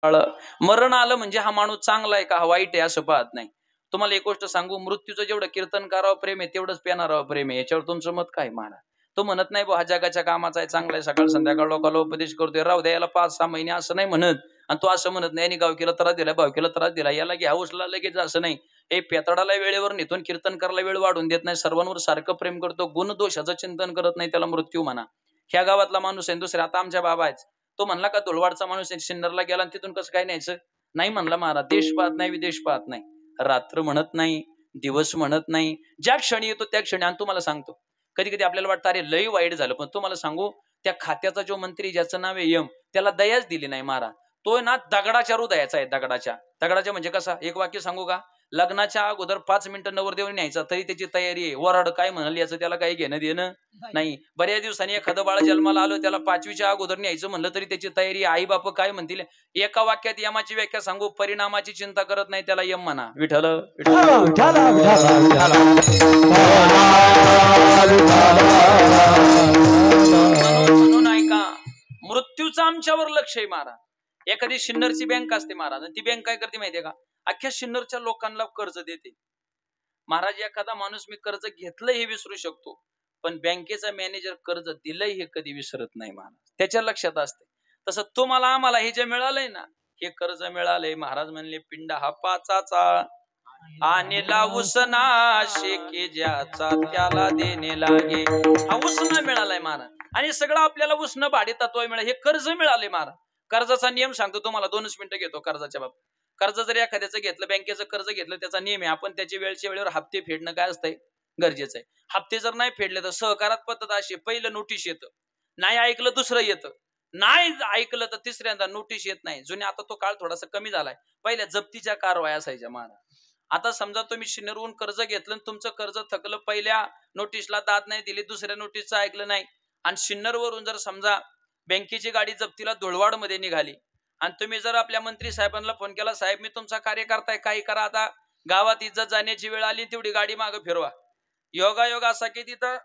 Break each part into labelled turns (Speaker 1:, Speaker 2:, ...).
Speaker 1: मरण आलं म्हणजे हा माणूस चांगला आहे का हा वाईट आहे असं पाहत नाही. तुम्हाला एक गोष्ट सांगू, मृत्यूचं जेवढं कीर्तन करावं प्रेम आहे तेवढंच पेनारावं प्रेम आहे. याच्यावर तुमचं मत काय महाराज? तो म्हणत नाही हा जगाच्या कामाचा आहे, चांगला आहे, सकाळ संध्याकाळ लोकांना उपदेश करतोय, राहू द्या याला 5-6 महिने असं नाही म्हणत. आणि तो असं म्हणत नाही, गावकीला त्रास दिला, भावकीला त्रास दिला, याला घ्या उचला लगेच असं नाही. हे पेताडाला वेळेवर नेतून कीर्तन करायला वेळ वाढून देत नाही, सर्वांवर सारखं प्रेम करतो, गुणदोषाचं चिंतन करत नाही, त्याला मृत्यू म्हणा. ह्या गावातला माणूस आहे. दुसऱ्या आता आमच्या बाबा आहेत, तो म्हणला का धुळवाडचा माणूस आहे, सिन्नरला गेला आणि तिथून कसं काय न्यायचं? नाही म्हणला महाराज. देश पाहत नाही, विदेश पाहत नाही, रात्र म्हणत नाही, दिवस म्हणत नाही, ज्या क्षणी येतो त्या क्षणी. आणि तुम्हाला सांगतो, कधी कधी आपल्याला वाटतं अरे लई वाईट झालं, पण तुम्हाला सांगू त्या खात्याचा जो मंत्री ज्याचं नाव आहे यम, त्याला दयाच दिली नाही महाराज. तो ना दगडाच्या हृदयाचा आहे, दगडाच्या म्हणजे कसा? एक वाक्य सांगू का? लग्नाच्या अगोदर 5 मिनिटं नवरदेवाने न्यायचा तरी त्याची तयारी आहे. वराड काय म्हणाल याचं त्याला काही घेणं देणं नाही. बऱ्याच दिवसांनी एखादं बाळ जन्माला आलं, त्याला 5वीच्या अगोदर न्यायचं म्हणलं तरी त्याची तयारी. आई बाप काय म्हणतील? एका वाक्यात यमाची व्याख्या सांगू, परिणामाची चिंता करत नाही, त्याला यम म्हणा. विठ्ठल म्हणून ऐका, मृत्यूचं आमच्यावर लक्ष आहे महाराज. एखादी सिन्नरची बँक असते महाराज, ती बँक काय करते माहितीये का? अख्ख्या सिन्नरच्या लोकांना कर्ज देते महाराज. एखादा माणूस मी कर्ज घेतलं हे विसरू शकतो, पण बँकेचा मॅनेजर कर्ज दिलंय हे कधी विसरत नाही महाराज, त्याच्या लक्षात असते. तसं तुम्हाला आम्हाला हे जे मिळालंय ना, हे कर्ज मिळालंय. महाराज म्हणले पिंडा हा पाचाचा आणि उसना शेके ज्याचा त्याला देणे लागे. हा उसना मिळालाय महाराज, आणि सगळं आपल्याला उसनं भाडे तत्व मिळालं, हे कर्ज मिळाले महाराज. कर्जाचा नियम सांगतो तुम्हाला, 2 मिनिटं घेतो कर्जाच्या बाबतीत. कर्ज जर एखाद्याचं घेतलं, बँकेचं कर्ज घेतलं, त्याचा नियम आहे आपण त्याची वेळच्या वेळेवर हप्ते फेडणं काय असतंय गरजेचं आहे. हप्ते जर नाही फेडले तर सहकारात पद्धत अशी, पहिलं नोटीस येतं, नाही ऐकलं दुसरं येतं, नाही ऐकलं तर तिसऱ्यांदा नोटीस येत नाही. जुने आता तो काळ थोडासा कमी झालाय, पहिल्या जप्तीच्या कारवाया असायच्या महाराज. आता समजा तुम्ही सिन्नरहून कर्ज घेतलं, तुमचं कर्ज थकलं, पहिल्या नोटीसला दाद नाही दिली, दुसऱ्या नोटीसचं ऐकलं नाही, आणि सिन्नरवरून जर समजा बँकेची गाडी जप्तीला धुळवाड मध्ये निघाली, आणि तुम्ही जर आपल्या मंत्री साहेबांना फोन केला, साहेब मी तुमचा कार्यकर्ता आहे, काही करा, आता गावात इज्जत जाण्याची वेळ आली, तेवढी गाडी मागे फिरवा. योगा असा की तिथं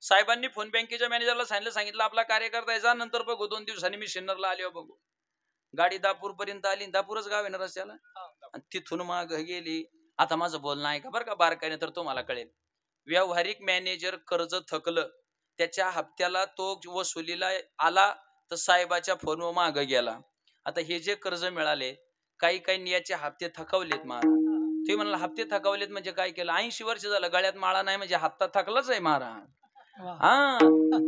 Speaker 1: साहेबांनी फोन बँकेच्या मॅनेजरला सांगितलं आपला कार्यकर्ता आहे, जा नंतर बघू, 2 दिवसांनी मी सिन्नरला आलो बघू. गाडी दापूर पर्यंत आली, दापूरच गाव आहे ना रस्त्याला, आणि तिथून माग गेली. आता माझं बोलणं आहे का बरं का बारकाईने, तर तुम्हाला कळेल. व्यावहारिक मॅनेजर कर्ज थकलं, त्याच्या हप्त्याला तो वसुलीला आला तर साहेबाच्या फोनवर माग गेला. आता हे जे कर्ज मिळाले, काही नियाचे हप्ते थकवलेत महाराज. तुम्ही म्हणाला हप्ते थकवलेत म्हणजे काय केलं? 80 वर्ष झालं गळ्यात माळा नाही म्हणजे हप्ता थकलाच आहे महाराज. हा,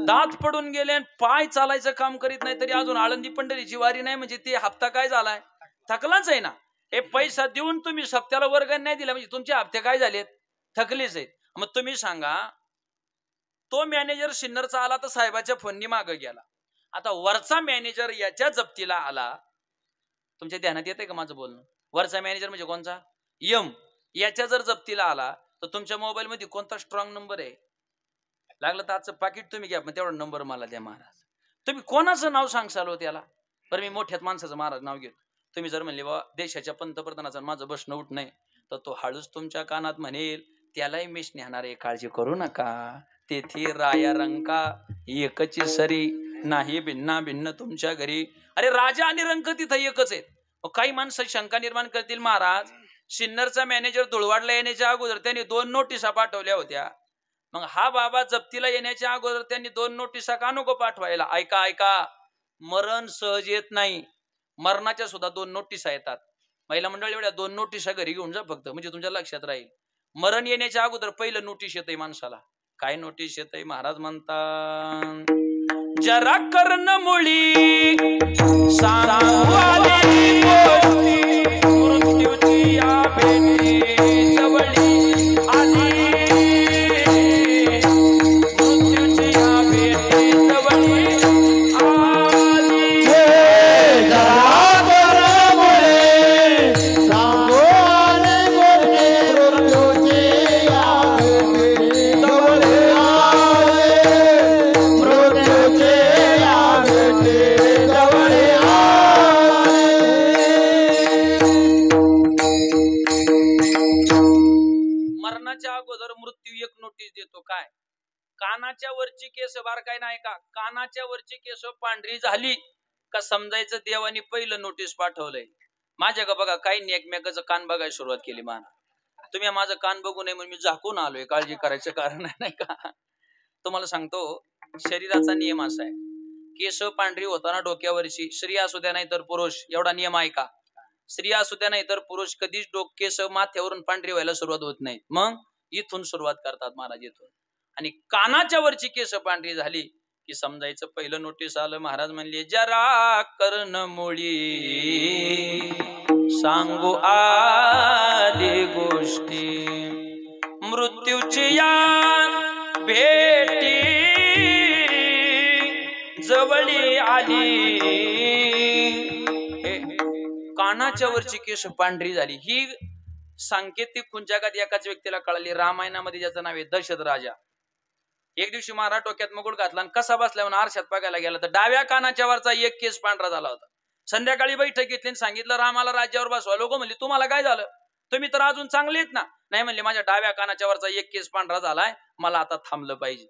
Speaker 1: दात पडून गेले, पाय चालायचं काम करीत नाही, तरी अजून आळंदी पंढरीची वारी नाही म्हणजे ते हप्ता काय झालाय? थकलाच आहे ना. हे पैसा देऊन तुम्ही हप्त्याला वर्ग नाही दिला म्हणजे तुमचे हप्ते काय झालेत? थकलेच आहेत. मग तुम्ही सांगा, तो मॅनेजर सिन्नरचा आला तर साहेबाच्या फोननी मागे गेला. आता वरचा मॅनेजर याच्या जप्तीला आला, तुमच्या ध्यानात येते का माझं बोलणं? वरचा मॅनेजर म्हणजे कोणचा? यम. याच्या जर जप्तीला आला तर तुमच्या मोबाईल मध्ये कोणता स्ट्रॉंग नंबर आहे? लागलं तर आजचं पाकिट तुम्ही घ्या, पण तेवढा नंबर मला द्या महाराज. तुम्ही कोणाचं नाव सांगसाल हो त्याला? बरं मी मोठ्यात माणसाचं महाराज नाव घेतो. तुम्ही जर म्हणले बाबा देशाच्या पंतप्रधानाचं माझं बसणं उठ नाही, तर तो हळूच तुमच्या कानात म्हणेल त्यालाही मिश नेणार आहे, काळजी करू नका, तेथे राया रंका एकची सरी, नाही भिन्ना भिन्न तुमच्या घरी. अरे राजा आणि रंक तिथं एकच आहेत. काही माणसं शंका निर्माण करतील, महाराज सिन्नरचा मॅनेजर धुळवाडला येण्याच्या अगोदर त्यांनी 2 नोटिसा पाठवल्या होत्या, मग हा बाबा जप्तीला येण्याच्या अगोदर त्यांनी 2 नोटिसा का नको पाठवायला? ऐका, मरण सहज येत नाही, मरणाच्या सुद्धा 2 नोटिसा येतात. महिला मंडळ एवढ्या 2 नोटिसा घरी घेऊन जा फक्त, म्हणजे तुमच्या लक्षात राहील. मरण येण्याच्या अगोदर पहिलं नोटीस येतंय माणसाला. काय नोटीस येतंय? महाराज म्हणतात, जरा कर्ण मुळी सांगवाली गोष्टी, मृत्यूची या भेटी जवळी आली, मृत्यूची या भेटी जवळी आली. जरा कर्ण मुळी सांगवाली गोष्टी, मृत्यूची या भेटी जवळी आली, मृत्यूची या भेटी जवळी आली. मरणाच्या अगोदर मृत्यू एक नोटीस देतो, काय? कानाच्या वरची केस बारकाई नाही का? कानाच्या वरची केस पांढरी झाली का समजायचं देवानी पहिलं नोटीस पाठवलंय माझ्या का बघा काही एकमेकाचं कान बघायला सुरुवात केली मला तुम्ही माझं कान बघू नये म्हणून मी झाकून आलोय काळजी करायचं कारण नाही का तुम्हाला सांगतो शरीराचा नियम असा आहे केस पांढरी होताना डोक्यावरची स्त्री असू द्या नाही तर पुरुष एवढा नियम आहे का स्त्री असू द्या नाही तर पुरुष कधीच केस माथ्यावरून पांढरी व्हायला सुरुवात होत नाही मग इथून सुरुवात करतात महाराज इथून आणि कानाच्या वरची केस पांढरी झाली की समजायचं पहिलं नोटीस आलं महाराज म्हणले जरा कर्ण मुळी सांगू आली गोष्टी मृत्यूची या भेटी जवळी आली कानाच्या वरची केस पांढरी झाली ही सांकेतिक जगात एकाच व्यक्तीला कळाली रामायणामध्ये ज्याचं नाव आहे दशरथ राजा एक दिवशी महाराज डोक्यात मुकुट घातला आणि कसा बसला म्हणून आरशात बघायला गेला तर डाव्या कानाच्या वरचा एक केस पांढरा झाला होता संध्याकाळी बैठक घेतली सांगितलं रामाला राज्यावर बसवा लोक म्हणले तुम्हाला काय झालं तुम्ही तर अजून चांगले आहेत ना नाही म्हणले माझ्या डाव्या कानाच्या वरचा एक केस पांढरा झालाय मला आता थांबलं पाहिजे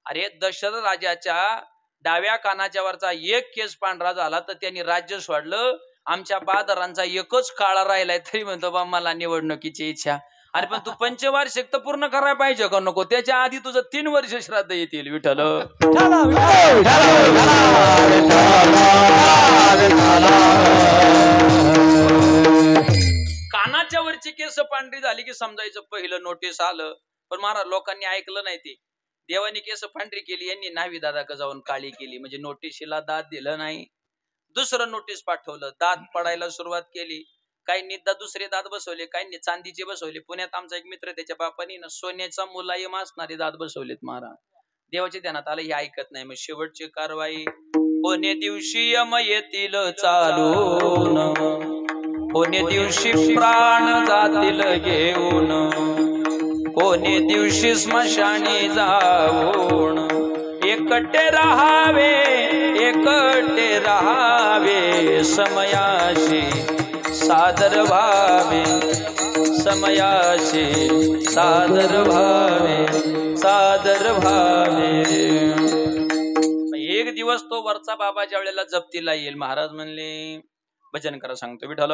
Speaker 1: अरे दशरथ राजाच्या डाव्या कानाच्या वरचा एक केस पांढरा झाला तर त्यांनी राज्य सोडलं आमच्या बादरांचा एकच काळा राहिलाय तरी म्हणतो बा मला निवडणुकीची इच्छा अरे पण तू पंचवार्षिक तर पूर्ण करायला पाहिजे का नको त्याच्या आधी तुझं 3 वर्ष श्राद्ध येतील विठ्ठल कानाच्या वरची केस पांढरी झाली की समजायचं पहिलं नोटीस आलं पण महाराज लोकांनी ऐकलं नाही ते देवानी केस पांढरी केली यांनी न्हावी दादा जाऊन काळी केली म्हणजे नोटीशीला दाद दिलं नाही दुसरं नोटीस पाठवलं दात पडायला सुरुवात केली काहींनी दुसरे दात बसवले काहींनी चांदीचे बसवले पुण्यात आमचा एक मित्र त्याच्या बापानी ना सोन्याचा मुलायम असणारे दात बसवलेत महाराज देवाच्या ध्यानात आलं हे ऐकत नाही मग शेवटची कारवाई कोणे दिवशी यम येतील चालून कोणे दिवशी प्राण जातील घेऊन कोणे दिवशी स्मशानी जाऊन एकटे राहावे समयाशी सादर व्हावे समयाशी सादर व्हावे एक दिवस तो वरचा बाबा ज्या वेळेला जप्तीला येईल महाराज म्हणले भजन करा सांगतो विठ्ठल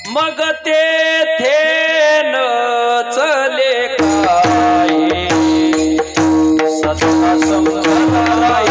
Speaker 1: मग तेथे न चले काय सत्ता संभाराय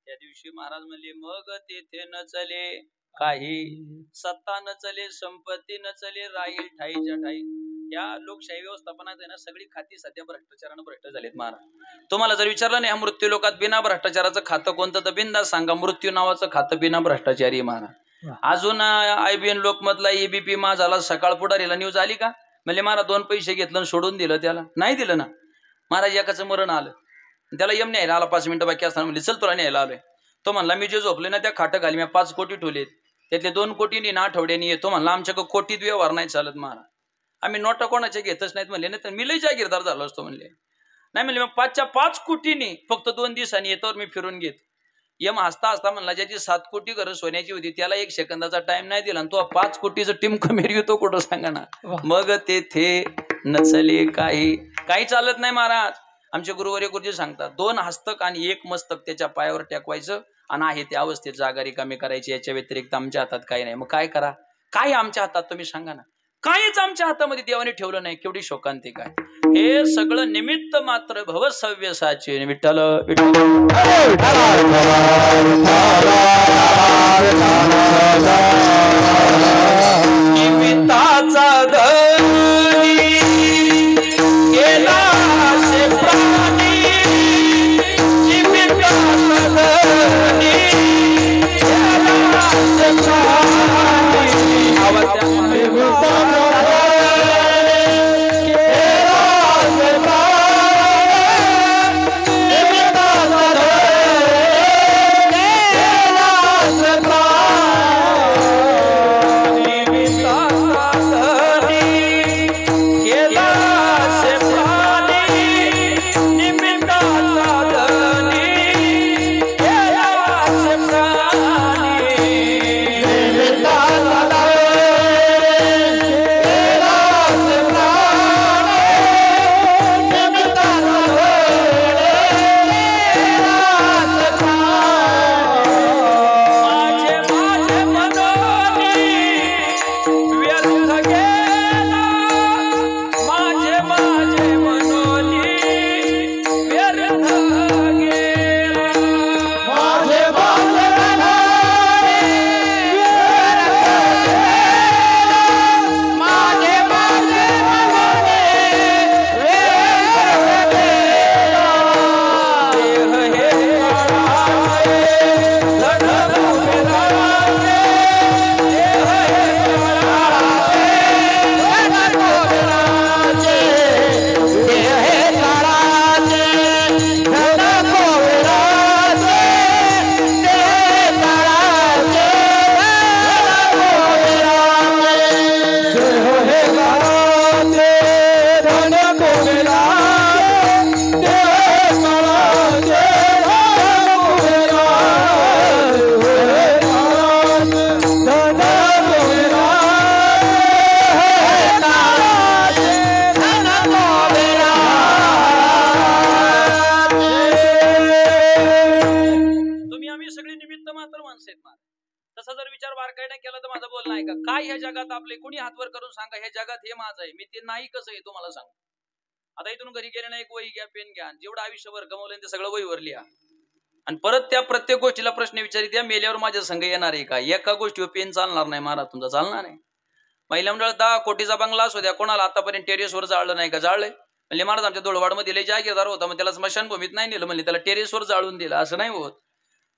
Speaker 1: त्या दिवशी महाराज म्हणले मग तेथे न चले काही, सत्ता न चले, संपत्ती न चले, राहील ठाईच्या ठाई. या लोकशाही व्यवस्थापनात आहे ना सगळी खाती सध्या भ्रष्टाचारानं भ्रष्ट झालेत महाराज. तुम्हाला जर विचारलं नाही या मृत्यू लोकात बिना भ्रष्टाचाराचं खातं कोणतं तर बिंदास सांगा, मृत्यू नावाचं खातं बिना भ्रष्टाचारी महाराज. अजून IBN लोकमतला EBP माझाला सकाळ पुढारीला न्यूज आली का? म्हणजे मला 2 पैसे घेतलं आणि सोडून दिलं, त्याला नाही दिलं ना महाराज. एकाचं मरण आलं, त्याला यम न्यायला आला, 5 मिनिटं बाकी असताना म्हणले चल तुला न्यायला आलोय. तो म्हणला मी जे झोपले ना त्या खाटं खाली मी 5 कोटी ठेवलेत, त्यातले 2 कोटी ना आठवड्यानी येतो म्हणला. आमच्याकडे कोटीत व्यवहार नाही चालत महाराज, आम्ही नोटा कोणाच्या घेतच नाहीत म्हणले. नाही तर मी लई जागीरदार झालो असतो म्हणले. नाही म्हणले मग 5च्या 5 कोटीनी फक्त 2 दिवसांनी येतोवर मी फिरून घेत. यम हसता हसता म्हणला ज्याची 7 कोटी घर सोन्याची होती त्याला 1 सेकंदाचा टाइम नाही दिला, आणि तो 5 कोटीचं टिमक मेरी तो कुठं सांगा ना. मग तेथे नचले काही चालत नाही महाराज. आमचे गुरुवर्य गुरुजी सांगतात 2 हस्तक आणि 1 मस्तक त्याच्या पायावर टेकवायचं आणि आहे त्या अवस्थेत जागा रिकामी करायची, याच्या व्यतिरिक्त आमच्या हातात काही नाही. मग काय करा? काय आमच्या हातात तुम्ही सांगा ना. काहीच आमच्या हातामध्ये देवाने ठेवलं नाही. केवढी शोकांती काय. हे सगळं निमित्त मात्र भवसव्यसाचे. विठ्ठल निमित्ताचा धनी केला से प्राणी, निमित्ताचा धनी केला से प्राणी. आवाज काय ह्या जगात आपले कोणी हातवर करून सांगा ह्या जगात हे माझं आहे, मी ते नाही कसं आहे तुम्हाला सांग. आता इथून घरी गेले ना एक वही घ्या, पेन घ्या, जेवढं आयुष्यभर गमवलं ते सगळं वहीवर लिहा आणि परत त्या प्रत्येक गोष्टीला प्रश्न विचारित या मेल्यावर माझ्या संघ येणार आहे का? एका गोष्टीवर पेन चालणार नाही महाराज, तुमचा चालणार आहे. महिला मंडळ 10 कोटीचा बंगला असू द्या, कोणाला आतापर्यंत टेरेसवर जाळलं नाही का? जाळलंय म्हणजे महाराज आमच्या दोळवाडमध्ये लय जागीरदार होता, मग त्याला स्मशानभूमीत नाही नेलं, म्हणजे त्याला टेरेसवर जाळून दिलं. असं नाही होत.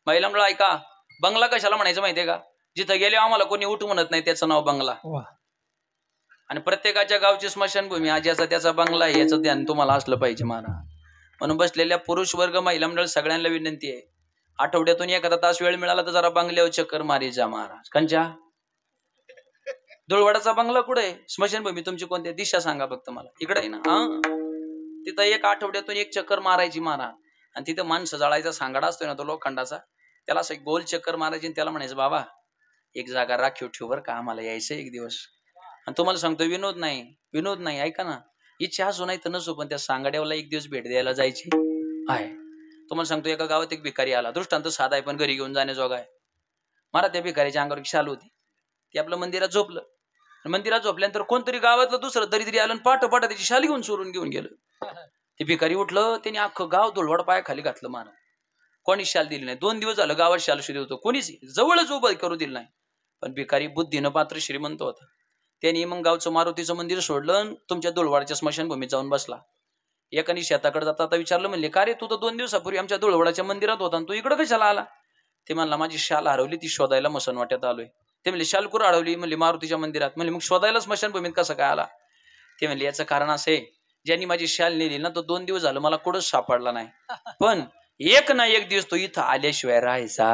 Speaker 1: महिला मंडळ ऐका, बंगला कशाला म्हणायचं माहितीये का? जिथं गेले आम्हाला कोणी उठ म्हणत नाही त्याचं नाव बंगला. आणि प्रत्येकाच्या गावची स्मशानभूमी आज याचा त्याचा बंगला आहे याचं ध्यान तुम्हाला असलं पाहिजे महाराज. म्हणून बसलेल्या पुरुष वर्ग महिला मंडळ सगळ्यांना विनंती आहे, आठवड्यातून एखादा तास वेळ मिळाला तर जरा बंगल्यावर चक्कर मारी जा महाराज. कंचा धुळवडाचा बंगला कुठे आहे? स्मशानभूमी तुमची कोणत्या दिशा सांगा फक्त मला. इकडे आहे ना? तिथं एक आठवड्यातून एक चक्कर मारायची महाराज. आणि तिथं माणसं जाळायचा सांगाडा असतोय ना तो लोखंडाचा, त्याला असं एक गोल चक्कर मारायची आणि त्याला म्हणायचं बाबा एक जागा राखीव ठेव बरं का, आम्हाला यायचं एक दिवस. आणि तुम्हाला सांगतो विनोद नाही ऐका ना, इच्छा असो नाही तर नसो पण त्या सांगाड्याला एक दिवस भेट द्यायला जायची आहे. तुम्हाला सांगतो एका गावात एक भिकारी आला, दृष्टांत साधा आहे पण घरी घेऊन जाण्याजोगा आहे. महाराज त्या भिकारीच्या अंगावर एक शाल होती, ती आपलं मंदिरात झोपलं. मंदिरात झोपल्यानंतर कोणतरी गावातलं दुसरं दरिद्री आलं पाठ त्याची शाल घेऊन चोरून घेऊन गेलं. ते भिकारी उठलं, त्यांनी अख्खं गाव धुळवड पाया खाली घातलं महाराज. कोणी शाल दिली नाही. 2 दिवस झालं गावात शाल शोधत होतो, कोणीच जवळच उभं करू दिलं नाही. पण भिकारी बुद्धीनं पात्र श्रीमंत होता. त्यांनी मग गावचं मारुतीचं मंदिर सोडलं, तुमच्या धुळवडच्या स्मशानभूमीत जाऊन बसला. एकाने शेताकडे जाता आता विचारलं, म्हणले का रे तू तर 2 दिवसापूर्वी आमच्या धुळवडाच्या मंदिरात होता, तू इकडं कशाला आला? ते म्हणला माझी शाल हरवली, ती शोधायला मसनवाट्यात आलोय. ते म्हणले शाल कुठं हरवली? म्हणले मारुतीच्या मंदिरात. म्हणले मग शोधायला स्मशानभूमीत कसं काय आला? ते म्हणले याचं कारण असं आहे, ज्यांनी माझी शाल नेली ना तो 2 दिवस झालं मला कुठंच सापडला नाही, पण एक ना एक दिवस तो इथं आल्याशिवाय राहायचा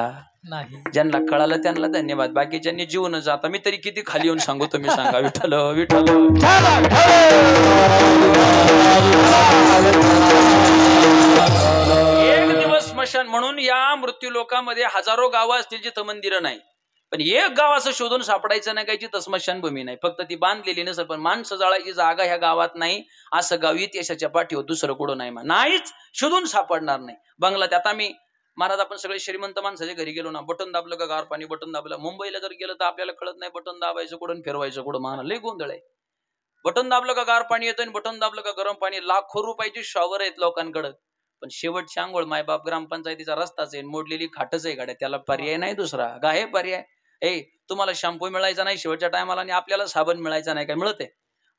Speaker 1: नाही. ज्यांना कळालं त्यांना धन्यवाद, बाकीच्यांनी जीवन जाता. मी तरी किती खाली येऊन सांगू, तुम्ही सांगा. विठ्ठल विठ्ठल. एक दिवस स्मशान म्हणून या मृत्यू लोकांमध्ये हजारो गावं असतील जिथं मंदिरं नाही, पण एक गाव असं शोधून सापडायचं नाही काय जिथं स्मशानभूमी नाही. फक्त ती बांधलेली नसेल, पण माणसं जाळायची जागा ह्या गावात नाही असं गाव इतिहासाच्या पाठीवर दुसरं कुठं नाही, नाहीच, शोधून सापडणार नाही. बंगल्यात आता मी महाराज आपण सगळे श्रीमंत माणसाच्या घरी गेलो ना, बटन दाबलं का गार पाणी, बटन दाबलं. मुंबईला जर गेलं तर आपल्याला कळत नाही बटन दाबायचं कुठं फिरवायचं कुठं, महाराज लय गोंधळ आहे. बटन दाबलं का गार पाणी येतं आणि बटन दाबलं का गरम पाणी. लाखो रुपयाची शॉवर आहेत लोकांकडं, पण शेवटची आंघोळ मायबाप ग्रामपंचायतीचा रस्ताच आहे, मोडलेली खाटच आहे गाड्या, त्याला पर्याय नाही दुसरा. गाय पर्याय तुम्हाला शॅम्पू मिळायचा नाही शेवटच्या टायमाला आणि आपल्याला साबण मिळायचा नाही, काय मिळते?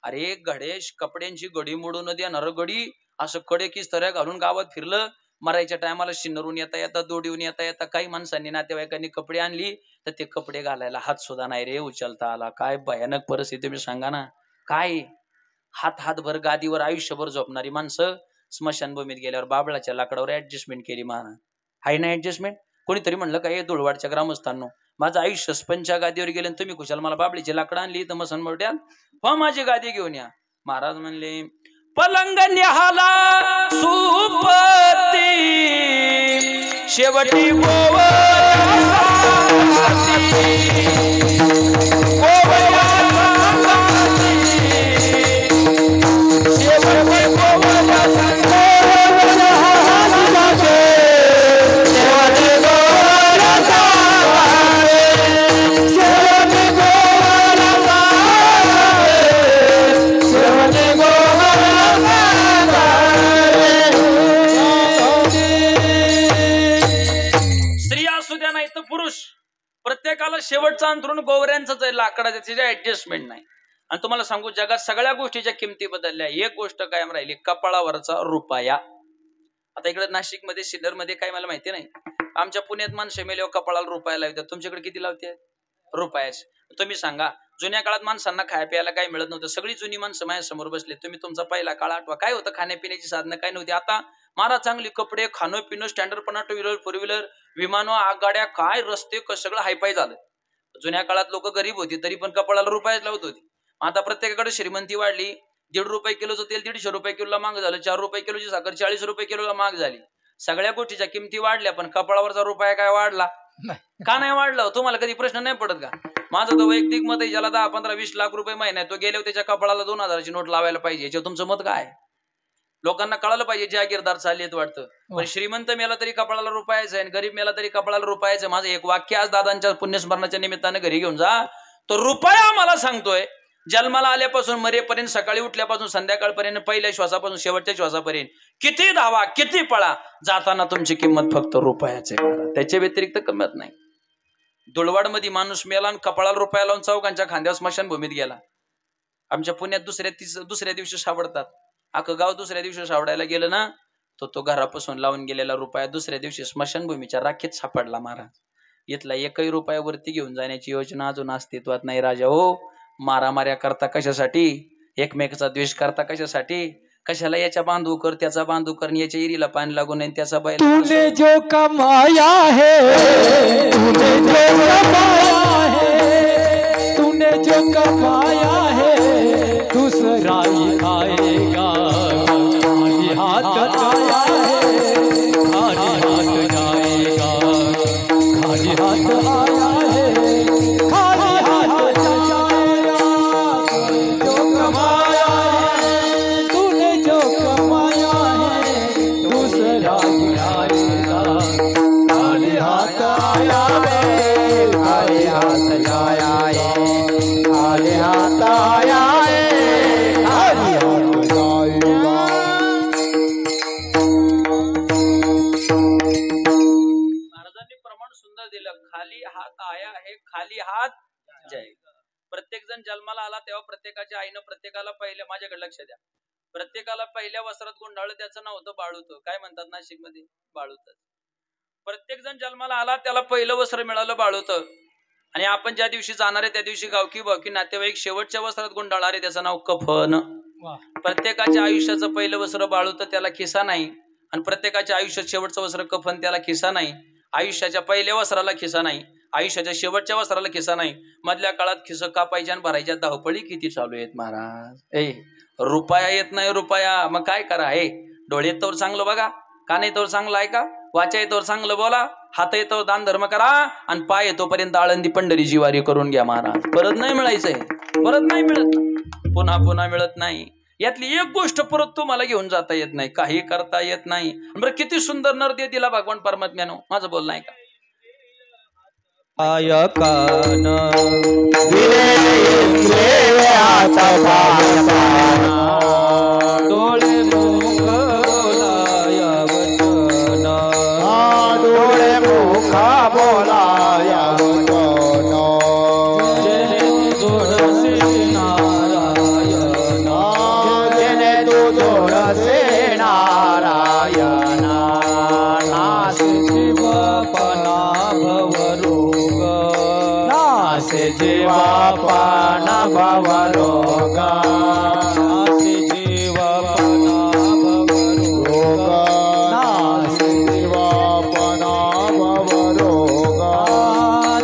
Speaker 1: अरे गणेश कपड्यांची गडी मोडून देणार गडी, असं कडे की स्तऱ्या घालून गावात फिरलं. मरायच्या टायमाला शिन्नरून येता येता, दोडीहून येता येता काही माणसांनी नातेवाईकांनी कपडे आणली तर ते कपडे घालायला हात सुद्धा नाही रे उचलता आला. काय भयानक परिस्थिती, तुम्ही सांगा ना. काय हातभर गादीवर आयुष्यभर झोपणारी माणसं स्मशानभूमीत गेल्यावर बाबळाच्या लाकडावर ऍडजस्टमेंट केली. महाराज हाय ना ऍडजस्टमेंट. कोणीतरी म्हणलं का हे धुळवाडच्या ग्रामस्थांनो, माझं आयुष्य स्पंच्या गादीवर गेलं, तुम्ही कुशाल मला बाबळीची लाकडं आणली तर मसन मोठ्यात हो माझी गादी घेऊन या. महाराज म्हणले पलंग न्याहाला सुपती शेवटी प्रत्येकाला शेवटचा अंतरून गोवऱ्यांचाच आहे, लाकडाचं, तिच्या ऍडजस्टमेंट नाही. आणि तुम्हाला सांगू जगात सगळ्या गोष्टीच्या किमती बदलल्या, एक गोष्ट कायम राहिली, कपाळावरचा रुपया. आता इकडे नाशिक मध्ये सिन्नर मध्ये काय मला माहिती नाही, आमच्या पुण्यात माणसं मेल्यावर कपाळाला रुपया लावतात, तुमच्याकडे किती लावते? रुपयाच. तुम्ही सांगा जुन्या काळात माणसांना खाया प्यायला काय मिळत नव्हतं, सगळी जुनी माणसं माझ्या समोर बसले, तुम्ही तुमचा पहिला काळ आठवा, काय होतं? खाण्यापिण्याची साधनं काय नव्हती. आता मारा चांगली कपडे, खाणं पिणं, स्टँडर्डपणा, 2 व्हीलर 4 व्हीलर, विमानं, आगगाड्या, काय रस्ते, सगळं हायफाय झालं. जुन्या काळात लोक गरीब होती तरी पण कपाळाला रुपयाच लावत होती. आता प्रत्येकाकडे श्रीमंती वाढली, 1.5 रुपये किलोचं तेल 150 रुपये किलोला महाग झालं, 4 रुपये किलोची साखर 40 रुपये किलोला महाग झाली. सगळ्या गोष्टीच्या किमती वाढल्या, पण कपाळावरचा रुपया काय वाढला का नाही वाढला? तुम्हाला कधी प्रश्न नाही पडत का? माझं तर वैयक्तिक मत आहे, ज्याला 10, 15, 20 लाख रुपये महिना आहे तो गेल्यावर त्याच्या कपाळाला 2000ची नोट लावायला पाहिजे. याच्यावर तुमचं मत काय? लोकांना कळालं पाहिजे जागीरदार चाललेत वाटतं, पण श्रीमंत मेला तरी कपाळाला रुपयाचं आहे, गरीब मेला तरी कपाळाला रुपयाचं. माझं एक वाक्य आज दादांच्या पुण्यस्मरणाच्या निमित्तानं घरी घेऊन जा, तो रुपया मला सांगतोय जन्माला आल्यापासून मरेपर्यंत, सकाळी उठल्यापासून संध्याकाळपर्यंत, पहिल्या श्वासापासून शेवटच्या श्वासापर्यंत किती धावा किती पळा, जाताना तुमची किंमत फक्त रुपयाचे, त्याच्या व्यतिरिक्त किंमत नाही. धुळवडमध्ये माणूस मेला आणि कपाळाला रुपया लावून चौकांच्या खांद्यावर स्मशानभूमीत गेला. आमच्या पुण्यात दुसऱ्या दिवशी सावडतात, अख्खं गाव दुसऱ्या दिवशी सावडायला गेलं ना, तो घरापासून लावून गेलेला रुपया दुसऱ्या दिवशी स्मशानभूमीच्या राखेत सापडला. महाराज इथला 1 रुपयावरती घेऊन जाण्याची योजना अजून अस्तित्वात नाही. राजा हो, मारामाऱ्या करता कशासाठी? एकमेकाचा द्वेष करता कशासाठी? कशाला याच्या बांधू कर, त्याचा बांधू कर, याच्या इरीला पाणी लागू नये, त्याचा बैल. तूने जो कमाया है, तूने जो कमाया है, तूने जो कमाया है, दूसरा ही खाएगा. खाली हाथ आया है, खाली हाथ जाएगा, खाली हाथ आया है, खाली हाथ जाएगा. जो कमाया है, तूने जो कमाया है, दूसरा ही आएगा. खाली हाथ आया है, खाली हाथ जाया है. प्रत्येक जण जन्माला आला तेव्हा प्रत्येकाच्या आईनं प्रत्येकाला पहिल्या, माझ्याकडे लक्ष द्या, प्रत्येकाला पहिल्या वस्त्रात गुंडाळलं, त्याचं नाव होतं बाळूत. काय म्हणतात नाशिक मध्ये? बाळूत. प्रत्येक जण जन्माला आला त्याला पहिलं वस्त्र मिळालं बाळूत. आणि आपण ज्या दिवशी जाणार आहे त्या दिवशी गावकी भावकी नातेवाईक शेवटच्या वस्त्रात गुंडाळणार आहे, त्याचं नाव कफन. प्रत्येकाच्या आयुष्याचं पहिलं वस्त्र बाळूत, त्याला खिसा नाही. आणि प्रत्येकाच्या आयुष्यात शेवटचं वस्त्र कफन, त्याला खिसा नाही. आयुष्याच्या पहिल्या वस्त्राला खिसा नाही, आयुष्याच्या शेवटच्या वस्त्राला खिसा नाही. मधल्या काळात खिस कापायच्या आणि भरायच्या धावपळी किती चालू आहेत महाराज. रुपया येत नाही रुपया, मग काय करा. डोळे येतोवर चांगलं बघा, कान येतोवर चांगलं ऐका, वाचा येतोवर चांगलं बोला, हात येतोवर दान धर्म करा, आणि पाय येतोपर्यंत आळंदी पंढरी जिवारी करून घ्या महाराज. परत नाही मिळायचंय, परत नाही मिळत, पुन्हा पुन्हा मिळत नाही. यातली एक गोष्ट परत तुम्हाला घेऊन जाता येत नाही, काही करता येत नाही. बरं किती सुंदर नरदे दिला भगवान परमात्म्यानं. माझं बोलणं आहे का?
Speaker 2: कान डोळे मुख बोलाया वचन,
Speaker 3: डोळे मुख बोलाया वचन,
Speaker 2: जेणे जोडसे नारायण,
Speaker 3: जेणे तू जोडसे नारायण,
Speaker 2: नासे जीवपणा भवरोग,
Speaker 3: नासे जीवापणा भवरोग,
Speaker 2: नासे जीवपणा भवरोग,
Speaker 3: नासे जीवापणा भवरोग,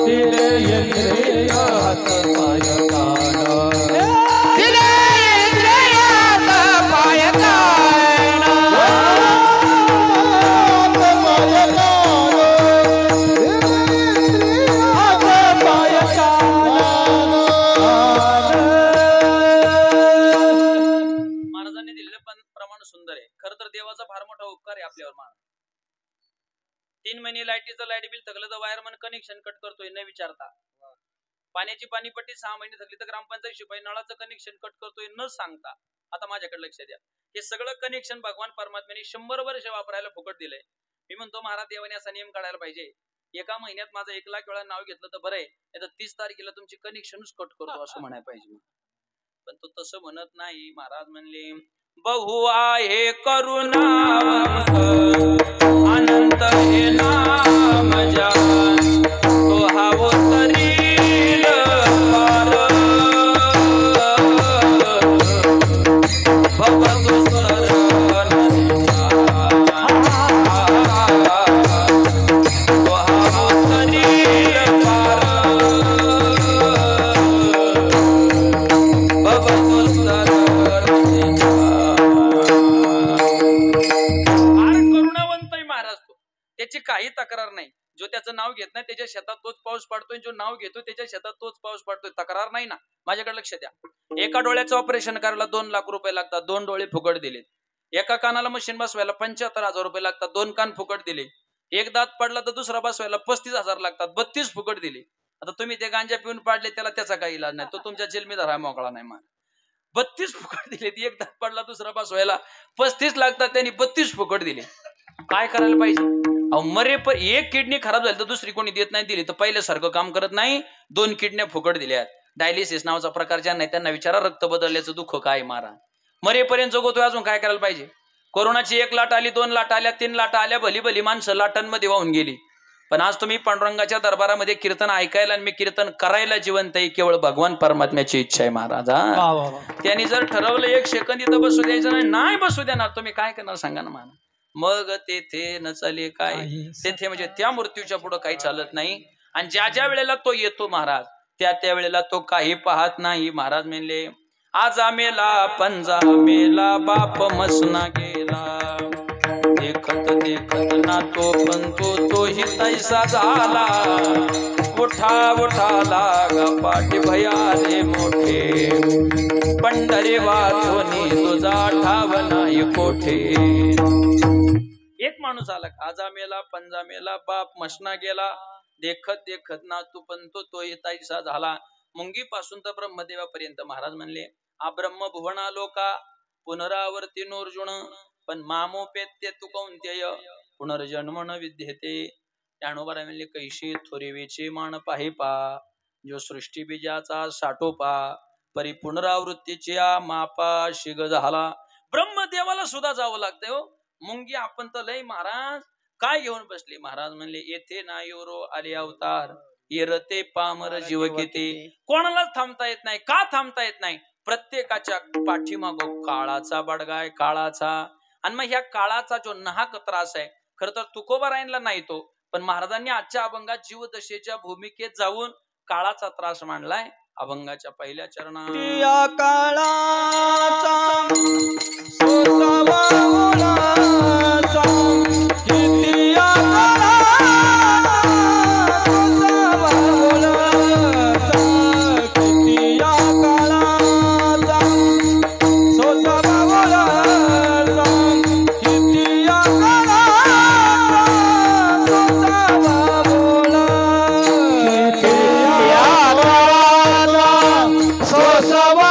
Speaker 2: दिले इंद्रिय हात पाय कान,
Speaker 3: दिले इंद्रियात पाय कान,
Speaker 1: महाराजांनी दिलेलं प्रमाण सुंदर आहे. खर तर देवाचा फार मोठा उपकार आहे आपल्यावर महाराज. 3 महिने लाईटीचं लाईट बिल थकलं तर वायरमन कनेक्शन कट करतोय न विचारता. पाण्याची पाणीपट्टी 6 महिने थकली तर ग्रामपंचायत शिपाई नळाचं कनेक्शन कट करतोय न सांगता. आता माझ्याकडे लक्ष द्या, हे सगळं कनेक्शन भगवान परमात्म्याने 100 वर्ष वापरायला फुकट दिलंय. मी म्हणतो महाराज देवाने असा नियम काढायला पाहिजे, एका महिन्यात माझं 1 लाख वेळा नाव घेतलं तर बरं आहे, नाही तर 30 तारखेला तुमची कनेक्शनच कट करतो असं म्हणायला पाहिजे. पण तो तसं म्हणत नाही. महाराज म्हणले बहु आहे करुणा अनंत हे नाम जान, तो हावो तरील पार, भवतु शरण तो हावो तरील पार, भवतु शरण. त्याची काही तक्रार नाही. जो त्याचं नाव घेत नाही त्याच्या शेतात तोच पाऊस पडतोय, जो नाव घेतो त्याच्या शेतात तोच पाऊस पडतोय. तक्रार नाही ना. माझ्याकडे लक्ष द्या, एका डोळ्याचं ऑपरेशन करायला 2 लाख रुपये लागतात, 2 डोळे फुकट दिले. एका कानाला मशीन बसवायला 75,000 रुपये लागतात, 2 कान फुकट दिले. एक दात पडला तर दुसरा बसवायला 35,000 लागतात, 32 फुकट दिले. आता तुम्ही ते गांजा पिऊन पाडले, त्याला त्याचा काही इलाज नाही, तो तुमच्या जेलमी धरा मोकळा नाही. मान 32 फुकट दिले. एक दात पडला दुसरा बसवायला 35 लागतात, त्यांनी 32 फुकट दिले. काय करायला पाहिजे? अहो मरे पण एक किडनी खराब झाली तर दुसरी कोणी देत नाही, दिली तर पहिल्यासारखं काम करत नाही. 2 किडन्या फुकट दिल्यात. डायलिसिस नावाचा प्रकार ज्यांना नाही त्यांना विचारा रक्त बदलल्याचं दुःख काय मारा. मरेपर्यंत जगतोय, अजून काय करायला पाहिजे? कोरोनाची 1 लाट आली, 2 लाट आल्या, 3 लाट आल्या, भली भली माणसं लाटांमध्ये वाहून गेली. पण आज तुम्ही पांडुरंगाच्या दरबारामध्ये कीर्तन ऐकायला आणि मी कीर्तन करायला जिवंत आहे, केवळ भगवान परमात्म्याची इच्छा आहे महाराज. त्यांनी जर ठरवलं 1 सेकंद इथं बसू द्यायचं नाही बसू देणार, तुम्ही काय करणार सांगा ना मला. मग तेथे न चाले काय, तेथे म्हणजे त्या मृत्यूच्या पुढे काही चालत नाही. आणि ज्या ज्या वेळेला तो येतो महाराज, त्या त्या वेळेला तो काही पाहत नाही. महाराज म्हणले आजा मेला पंजा मेला बाप मसना गेला, देखत देखत ना तो पण तोही तैसा झाला. उठा उठा लागा पाठी भयाले मोठे, पंढरी वाचोनी तुझा ठाव नाही कोठे. एक माणूस आला, आजा मेला पंजा मेला बाप मसना गेला, देखत देखत ना तू पण तोही तैसा झाला. मुंगी पासून तर ब्रह्मदेवापर्यंत महाराज म्हणले आ ब्रह्म भुवना लोका पुनरावर्ती नोर्जुन, पण मामोपेत्य तू कौंतेय पुनर्जन्म न विद्यते. त्यानुसार म्हणले कैशी थोरेवेचे मान पाहे पा, जो सृष्टी बीजाचा साठोपा परी पुनरावृत्तीच्या मापा शिग झाला. ब्रह्मदेवाला सुद्धा जावं लागतंय हो. मुंगी आपण तर लय महाराज काय घेऊन बसले. महाराज म्हणले येथे ना योरो आले अवतार येरते पामर जीव किती. कोणालाच थांबता येत नाही. का थांबता येत नाही? प्रत्येकाच्या पाठीमाग काळाचा बडगाय काळाचा. आणि मग ह्या काळाचा जो नाहक त्रास आहे खर तर तुकोबारायांना नाही तो, पण महाराजांनी आजच्या अभंगात जीवदशेच्या भूमिकेत जाऊन काळाचा त्रास मांडलाय. अभंगाच्या पहिल्या चरणात
Speaker 2: या काळाचा सोसावा ओलाचा, किती या काळाचा सोसावा ओलाचा, किती या काळाचा सोसावा ओलाचा, किती या काळाचा सोसावा ओलाचा, किती या काळाचा सोसावा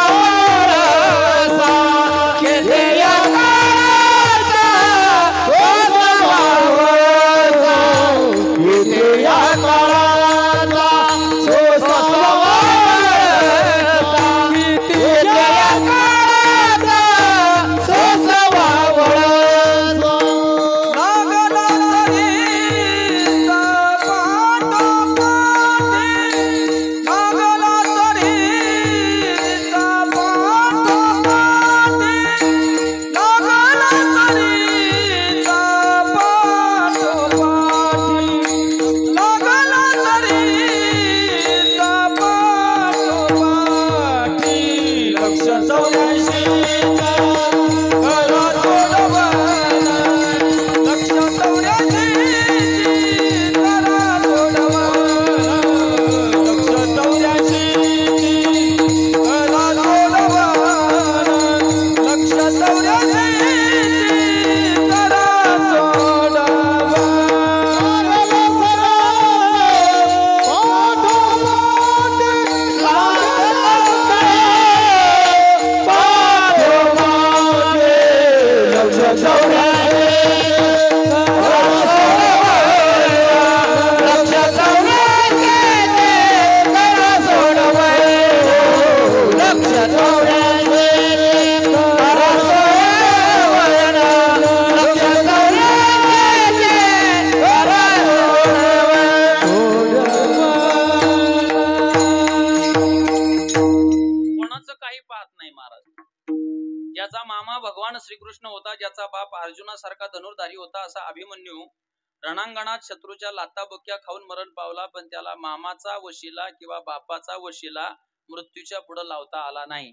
Speaker 1: ज्याचा मामा भगवान श्रीकृष्ण होता, ज्याचा बाप अर्जुनासारखा धनुर्धारी होता, असा अभिमन्यू रणांगणात शत्रूच्या लाताबुक्या खाऊन मरण पावला, पण त्याला मामाचा वशिला किंवा बापाचा वशिला मृत्यूच्या पुढे लावता आला नाही.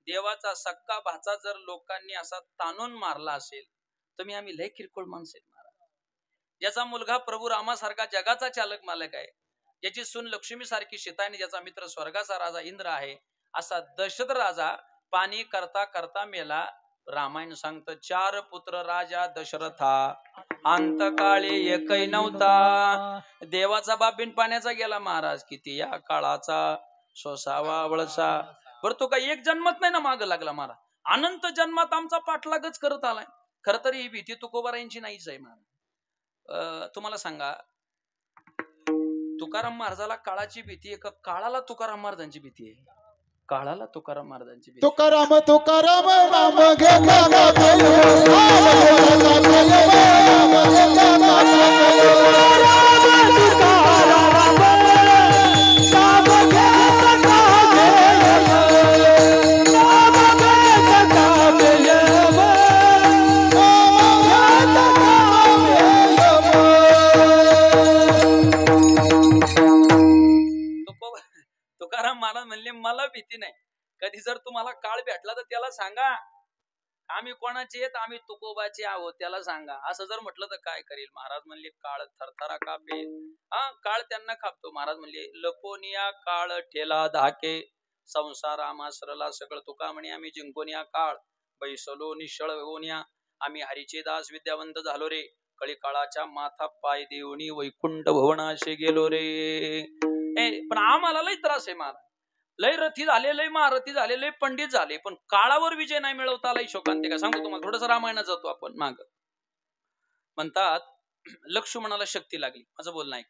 Speaker 1: देवाचा सक्का भाचा जर लोकांनी असा ताणून मारला असेल तर मी आम्ही लय किरकोळ माणसे. ज्याचा मुलगा प्रभू रामासारखा जगाचा चालक मालक आहे, ज्याची सून लक्ष्मी सारखी सीता आणि ज्याचा मित्र स्वर्गाचा राजा इंद्र आहे, असा दशरथ राजा पाणी करता करता मेला. रामायण सांगत 4 पुत्र राजा दशरथा, अंतकाळी एकही नव्हता. देवाचा बाप बिन पाण्याचा गेला महाराज, किती या काळाचा सोसावा वळसा. बरं तो काही एक जन्मत नाही ना माग लागला महाराज, अनंत जन्मात आमचा पाठलागच करत आलाय. खर तर ही भीती तुकोबारायांची नाहीच आहे महाराज. तुम्हाला सांगा, तुकाराम महाराजाला काळाची भीती आहे का काळाला तुकाराम महाराजांची भीती आहे? काळाला तुकाराम महाराजांची भीती.
Speaker 3: तुकाराम तुकाराम नाम घे
Speaker 1: तुकाराम महाराज म्हणले मला भीती नाही. कधी जर तुम्हाला काळ भेटला तर त्याला सांगा आम्ही कोणाचे आहेत, आम्ही तुकोबाचे आहोत, त्याला सांगा. असं जर म्हटलं तर काय करेल? महाराज म्हणले काळ थरथरा कापेल. काळ त्यांना कापतो. महाराज म्हणले लपोनिया काळ ठेला धाके, संसार आमासरला सगळं. तुका म्हणे आम्ही जिंकोनिया काळ, बैसलो निश्चळ होऊनिया. आम्ही हरीचे दास विद्यावंत झालो रे, कळी काळाच्या माथा पाय देऊनी वैकुंठ भवनाशी गेलो रे. पण आम्हाला लय त्रास आहे महाराज, लय रथी झाले, लय महारथी झाले, लय पंडित झाले, पण काळावर विजय नाही मिळवता आला. शोकांते का सांगू तुम्हाला, थोडस रामायणात जातो आपण माग. म्हणतात लक्ष्मणाला शक्ती लागली. माझं बोलणं ऐक.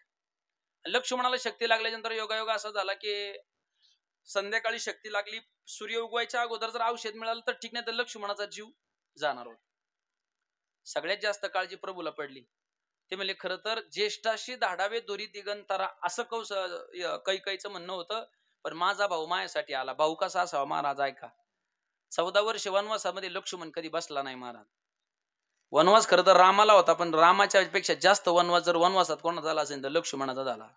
Speaker 1: लक्ष्मणाला शक्ती लागल्यानंतर योगायोगा असा झाला की संध्याकाळी शक्ती लागली, सूर्य उगवायच्या अगोदर जर औषध मिळालं तर ठीक, नाही तर लक्ष्मणाचा जीव जाणार होता. सगळ्यात जास्त काळजी प्रभूला पडली. ते म्हणले खरं तर ज्येष्ठाशी धाडावे दोरी दिगंतरा असं कैकईचं म्हणणं होतं, पण माझा भाऊ माझ्यासाठी आला. भाऊ कसा असावा महाराज ऐका. 14 वर्ष वनवासामध्ये लक्ष्मण कधी बसला नाही महाराज. वनवास खरं तर रामाला होता, पण रामाच्या पेक्षा जास्त वनवास जर वनवासात कोणाचा झाला असेल तर लक्ष्मणाचा झाला.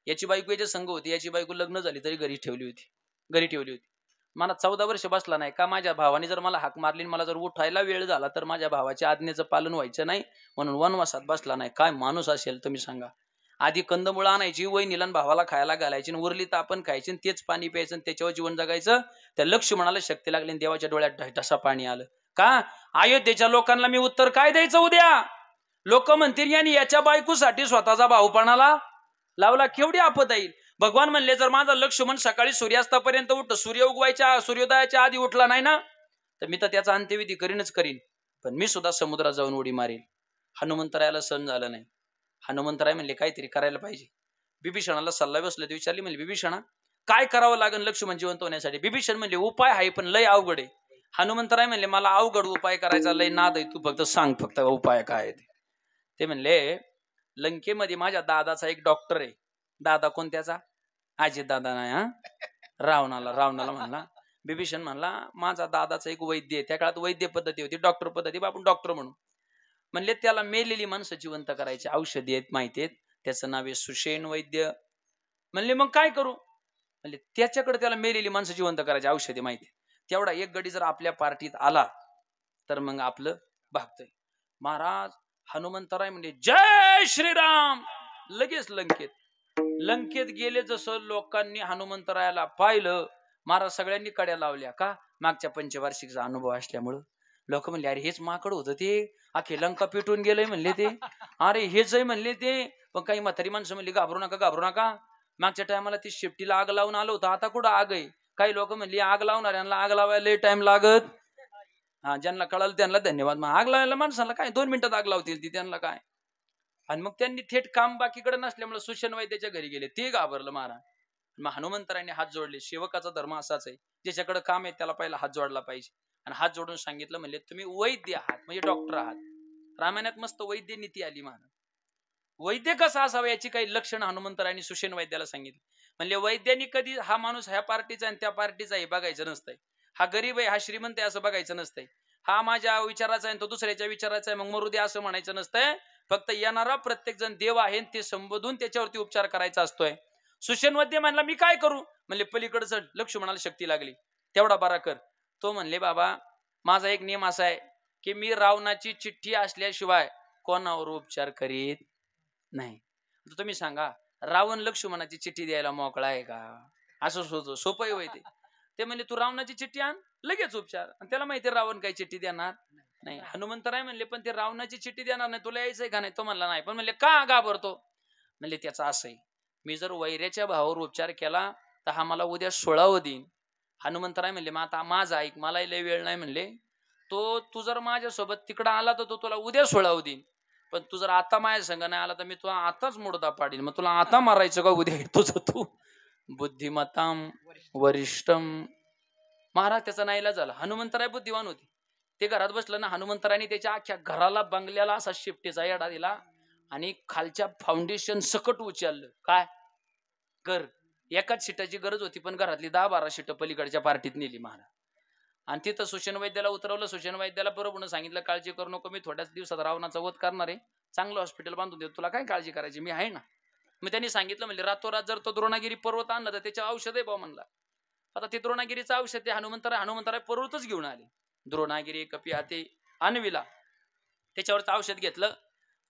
Speaker 1: याची बायको याचे संघ होती, याची बायको लग्न झाली तरी घरी ठेवली होती. मला 14 वर्ष बसला नाही का? माझ्या भावाने जर मला हाक मारली, मला जर उठायला वेळ झाला तर माझ्या भावाच्या आज्ञेचं पालन व्हायचं नाही म्हणून वनवासात बसला नाही. काय माणूस असेल तुम्ही सांगा. आधी कंदमुळं आणायची, वहिनीला भावाला खायला घालायची, उरली तर आपण खायची, तेच पाणी प्यायचं, त्याच्यावर जीवन जगायचं. त्या लक्ष्मणाला शक्ती लागली, देवाच्या डोळ्यात ढसा पाणी आलं. का? अयोध्येच्या लोकांना मी उत्तर काय द्यायचं उद्या? लोक म्हणतील यांनी याच्या बायकोसाठी स्वतःचा भाऊपणाला लावला, केवढी आपत येईल. भगवान म्हणले जर माझा लक्ष्मण सकाळी सूर्यास्तापर्यंत उठतो, सूर्योदयाच्या आधी उठला नाही ना तर मी तर त्याचा अंत्यविधी करीन, पण मी सुद्धा समुद्रात जाऊन उडी मारेल. हनुमंतरायाला सहन झालं नाही. हनुमंतराय म्हणले काहीतरी करायला पाहिजे. बिभीषणाला सल्ला बसले, विचारली म्हणले बिभीषणा काय करावं लागेल लक्ष्मण जिवंत होण्यासाठी? बिभीषण म्हणले उपाय आहे पण लय अवघड आहे. हनुमंतराय म्हणले मला अवघड उपाय करायचा लय नाद आहे, तू फक्त सांग फक्त उपाय काय आहे ते. म्हणले लंकेमध्ये माझ्या दादाचा एक डॉक्टर आहे. दादा कोणत्याचा? अजित दादा नाही हा, रावणाला म्हणला. बिभीषण म्हणला माझा दादाचा एक वैद्य आहे. त्या काळात वैद्य पद्धती होती, डॉक्टर पद्धती, आपण डॉक्टर म्हणू. म्हणले त्याला मेलेली माणसं जिवंत करायची औषधी आहेत माहिती आहेत, त्याचं नाव आहे सुषेण वैद्य. म्हणले मग काय करू? म्हणले त्याच्याकडे त्याला मेलेली माणसं जिवंत करायची औषधी माहिती. तेवढा एक गडी जर आपल्या पार्टीत आला तर मग आपलं भागतंय. महाराज हनुमंतराय म्हणजे जय श्रीराम, लगेच लंकेत गेले. जसं लोकांनी हनुमंतरायाला पाहिलं, महाराज सगळ्यांनी कड्या लावल्या. का? मागच्या पंचवार्षिकचा अनुभव असल्यामुळं. लोक म्हणले अरे हेच माकड होतं ते, अखे लंका पेटून गेलंय म्हणले ते, अरे हेच आहे म्हणले ते. पण काही म्हातारी माणसं म्हणली घाबरू नका. मागच्या टायमाला ती शेपटीला आग लावून आलं होतं, आता कुठं आग आहे? काही लोक म्हणली आग लावणाऱ्यांना आग लावायला लय टाइम लागत. हा, ज्यांना कळालं त्यांना धन्यवाद. मग आग लावायला माणसाला काय 2 मिनिटात आग लावतील ती, त्यांना काय? आणि मग त्यांनी थेट काम बाकीकडे नसल्यामुळे सुषेण वैद्याच्या घरी गेले. ते घाबरलं महाराज. मग हनुमंतरायांनी हात जोडले. सेवकाचा धर्म असाच आहे, ज्याच्याकडे काम आहे त्याला पहिला हात जोडला पाहिजे. आणि हात जोडून सांगितलं म्हणले तुम्ही वैद्य आहात म्हणजे डॉक्टर आहात. रामायणात मस्त वैद्य नीती आली महाराज. वैद्य कसा असावा याची काही लक्षण हनुमंतरायांनी सुषेण वैद्याला सांगितलं. म्हणले वैद्यांनी कधी हा माणूस ह्या पार्टीचा आणि त्या पार्टीचा हे बघायचं नसतंय, हा गरीब आहे हा श्रीमंत आहे असं बघायचं नसतंय, हा माझ्या विचाराचा आहे तो दुसऱ्याच्या विचाराचा आहे मग मरू दे असं म्हणायचं नसतंय. फक्त येणारा प्रत्येक जण देव आहे ते संबोधून त्याच्यावरती उपचार करायचा असतोय. सुषेण वैद्य म्हणला मी काय करू? म्हणले पलीकडचं लक्ष्मणाला शक्ती लागली तेवढा बरा कर. तो म्हणले बाबा माझा एक नियम असा आहे की मी रावणाची चिठ्ठी असल्याशिवाय कोणावर उपचार करीत नाही. तुम्ही सांगा रावण लक्ष्मणाची चिठ्ठी द्यायला मोकळा आहे का? असं सोपं होय ते म्हणले तू रावणाची चिठ्ठी आण लगेच उपचार. आणि त्याला माहिती रावण काही चिठ्ठी देणार नाही. हनुमंतराय म्हणले पण ते रावणाची चिठ्ठी देणार नाही, तुला यायचंय का नाही? तो म्हणला नाही. पण म्हणले का घाबरतो? म्हणले त्याचं असं आहे मी जर वैऱ्याच्या भावावर उपचार केला तर हा मला उद्या 16 देईन. हनुमंतराय म्हणले मग आता माझा ऐक, मला लय वेळ नाही म्हणले. तू जर माझ्यासोबत तिकडं आला तर तो तुला उद्या 16 देईन, पण तू जर आता माझ्या संग नाही आला तर मी तुला आताच मुडदा पाडीन. मग तुला आता मारायचं का उद्या? तुझं तू बुद्धिमताम वरिष्ठम. महाराज त्याचा नाईला झाला. हनुमंतराय बुद्धिवान होते. ते घरात बसलं ना, हनुमंतरायने त्याच्या अख्ख्या घराला बंगल्याला असा शिफ्टीचा येडा दिला आणि खालच्या फाउंडेशन सकट उचललं. काय घर एकाच शिटाची गरज होती पण घरातली 10-12 शिट पलीकडच्या पार्टीत नेली महाराज. आणि तिथं सुषेण वैद्याला उतरवलं. सुषेण वैद्याला बरोबर सांगितलं काळजी करू नको, मी थोड्याच दिवसात रावणाचा वध करणार आहे, चांगलं हॉस्पिटल बांधून देतो, तुला काय काळजी करायची, मी आहे ना. मग त्यांनी सांगितलं म्हणजे रातोरात जर तो द्रोणागिरी पर्वत आणला तर त्याच्या औषध आहे बा म्हणला. आता ते द्रोणागिरीचं औषध ते हनुमंतराय पर्वतच घेऊन आले. द्रोणागिरी कपी हाते आणविला, त्याच्यावरचं औषध घेतलं.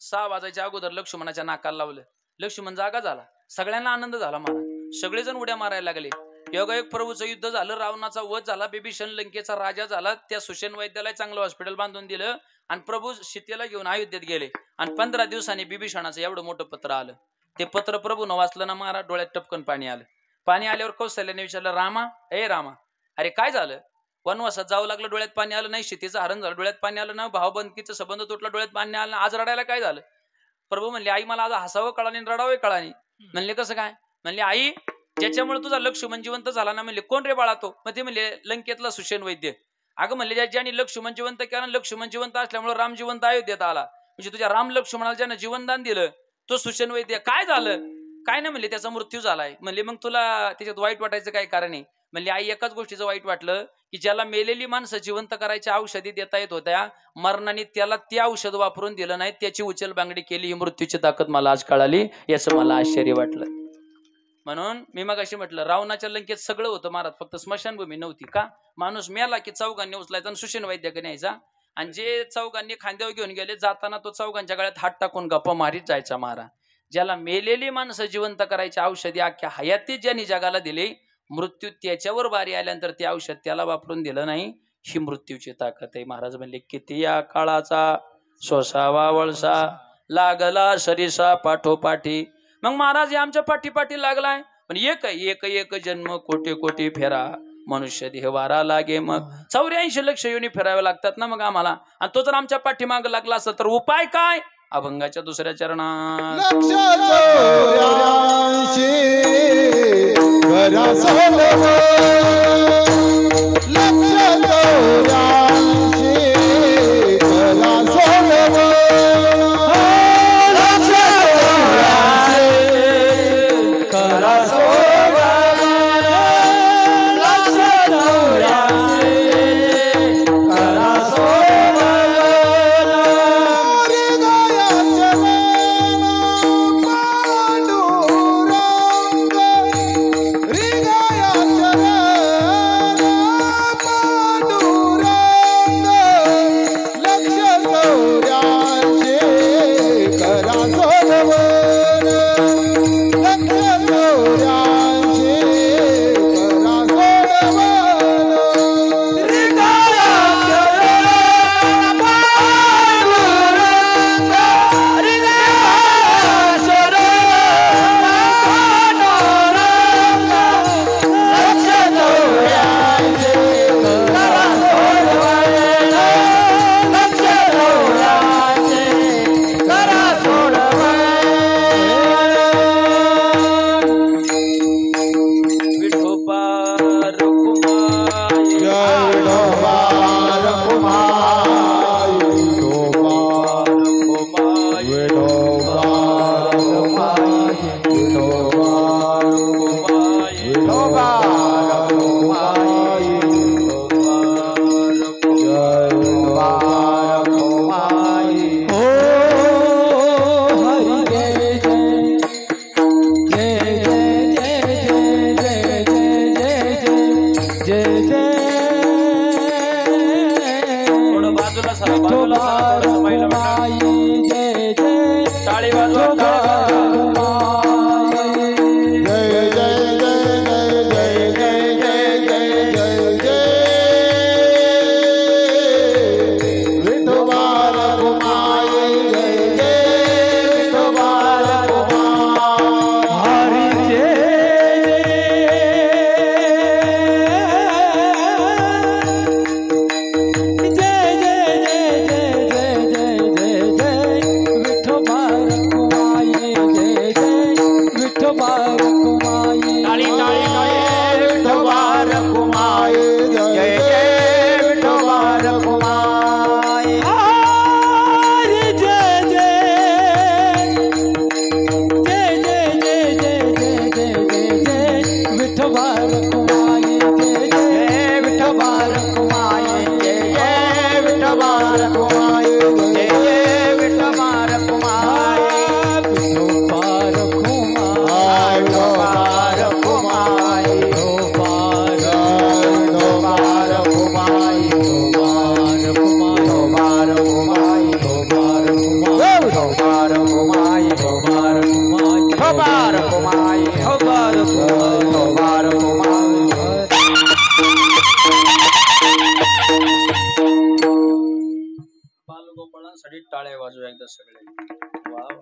Speaker 1: 6 वाजायच्या अगोदर लक्ष्मणाच्या नाकाला लावलं. लक्ष्मण जागा झाला. सगळ्यांना आनंद झाला महाराज. सगळेजण उड्या मारायला लागले. योगायोग प्रभूचं युद्ध झालं, रावणाचा वध झाला, बिभीषण लंकेचा राजा झाला. त्या सुषेण वैद्याला चांगलं हॉस्पिटल बांधून दिलं आणि प्रभू सीतेला घेऊन अयोध्येत गेले. आणि 15 दिवसांनी बिभीषणाचं एवढं मोठं पत्र आलं. ते पत्र प्रभूनं वाचलं ना महाराज, डोळ्यात टपकन पाणी आलं. पाणी आल्यावर कौशल्याने विचारलं रामा अरे काय झालं? वनवासात जावं लागलं डोळ्यात पाणी आलं नाही, सीतेचं हरण झालं डोळ्यात पाणी आलं ना, भावबंदकीचा संबंध तुटला डोळ्यात पाणी आलं, आज रडायला काय झालं? प्रभू म्हणले आई मला आज हसावं कळानी रडावं कळानी. म्हणले कसं काय? म्हणले आई ज्याच्यामुळे तुझा लक्ष्मण जिवंत झाला ना. म्हणले कोण रे बाळा तो? मग ते म्हणले लंकेतला सुषेण वैद्य. अगं म्हणले ज्याने लक्ष्मण जिवंत केला, लक्ष्मण जिवंत असल्यामुळे राम जिवंत अयोध्येत आला. म्हणजे तुझ्या राम लक्ष्मणाला ज्यानं जीवनदान दिलं तो सुषेण वैद्य. काय झालं? काय नाही म्हणले त्याचा मृत्यू झालाय. म्हणले मग तुला त्याच्यात वाईट वाटायचं काय कारण आहे? म्हणले आई एकाच गोष्टीचं वाईट वाटलं की ज्याला मेलेली माणसं जिवंत करायच्या औषधी देता येत होत्या, मरणाने त्याला ते औषध वापरून दिलं नाही, त्याची उचल बांगडी केली. ही मृत्यूची ताकद मला आज कळाली, याचं मला आश्चर्य वाटलं. म्हणून मी मग अशी म्हटलं रावणाच्या लंकेत सगळं होतं महाराज, फक्त स्मशानभूमी नव्हती. का? माणूस मेला की चौघांनी उचलायचा आणि सुषेण वैद्याकडे न्यायचा, आणि जे चौघांनी खांद्यावर घेऊन गेले जाताना तो चौघांच्या गळ्यात हात टाकून गप्पा मारीत जायचा महाराज. ज्याला मेलेली माणसं जिवंत करायची औषधी अख्ख्या हयातीत ज्यांनी जगाला दिली, मृत्यू त्याच्यावर बारी आल्यानंतर ते औषध त्याला वापरून दिलं नाही. ही मृत्यूची ताकद आहे. महाराज म्हणले किती या काळाचा सोसावा वळसा लागला सरिसा पाठोपाठी. मग महाराज हे आमच्या पाठीपाठी लागलाय, पण एक जन्म कोटी कोटी फेरा मनुष्य देह वारा लागे. मग 84 लक्ष योनी फिराव्या लागतात ना मग आम्हाला. आणि तो जर आमच्या पाठीमाग लागला असेल तर उपाय काय? अभंगाच्या दुसऱ्या चरणात
Speaker 3: लक्ष 84 करा सोडव, लक्ष 84 करा सोडव, लक्ष 84 करा सोडव, लक्ष 84 करा सोडव.
Speaker 1: टाळ्या वाजवा एकदा सगळे. वा वा.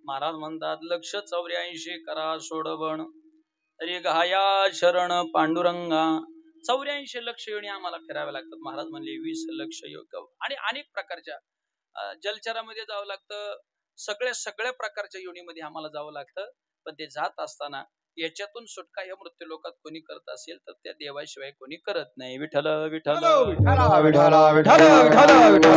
Speaker 1: महाराज म्हणतात लक्ष 84 करा सोडवण तरी घाया शरण पांडुरंगा. 84 लक्ष योनी आम्हाला फिराव्या लागतात. महाराज म्हणले 20 लक्ष योग आणि अनेक प्रकारच्या जलचरामध्ये जावं लागतं, सगळ्या प्रकारच्या योनीमध्ये आम्हाला जावं लागतं. पण ते जात असताना याच्यातून सुटका या मृत्यू लोकात कोणी करत असेल तर त्या देवाशिवाय कोणी करत नाही. विठ्ठल विठ्ठल
Speaker 3: विठ्ठला विठ्ठला विठ्ठला विठ्ठला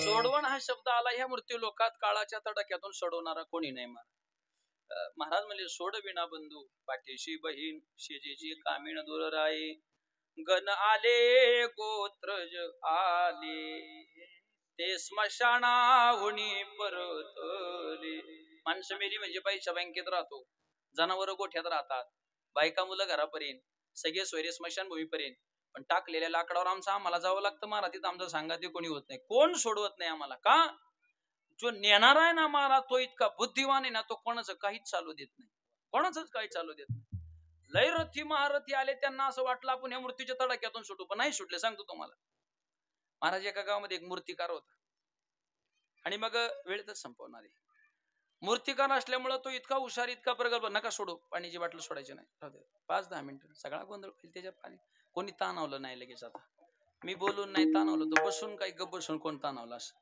Speaker 1: सोडवण हा शब्द आला ह्या मृत्यू लोकात काळाच्या तडाख्यातून सोडवणारा कोणी नाही. महाराज म्हणजे सोड विना बंधू पाठीशी बहीण शेजेची कामिण दूर राये गण आले गोत्रज आले ते स्मशानाहुनी परतले. माणसं मेली म्हणजे पैसा बँकेत राहतो, जनावर गोठ्यात राहतात, बायका मुलं घरापर्यंत, सगळे सोयरे स्मशानभूमीपर्यंत. पण टाकलेल्या लाकडावर आम्हाला जावं लागतं. महाराज तिथं आमचं सांगा ते कोणी होत नाही, कोण सोडवत नाही आम्हाला. का? जो नेणार आहे ना महाराज तो इतका बुद्धिवान आहे ना, तो कोणाचं काहीच चालू देत नाही, कोणाचंच काही चालू देत नाही. लय रथी महारथी आले, त्यांना असं वाटलं आपण या मृत्यूच्या तडाख्यातून सुटू, पण नाही सुटले. सांगतो तुम्हाला, महाराज एका गावामध्ये एक मूर्तिकार होता आणि मग वेळेतच संपवणार आहे. मूर्तिकार असल्यामुळे तो इतका हुशार, इतका प्रगल्भ. नका सोडू, पाण्याची बाटल सोडायची नाही, 5-10 मिनिटं सगळा गोंधळ होईल त्याच्यात. पाणी कोणी ताणवलं नाही लगेच. आता मी बोलून नाही ताणवलं, तो बसून काही गप बसून कोण ताणवलं असं.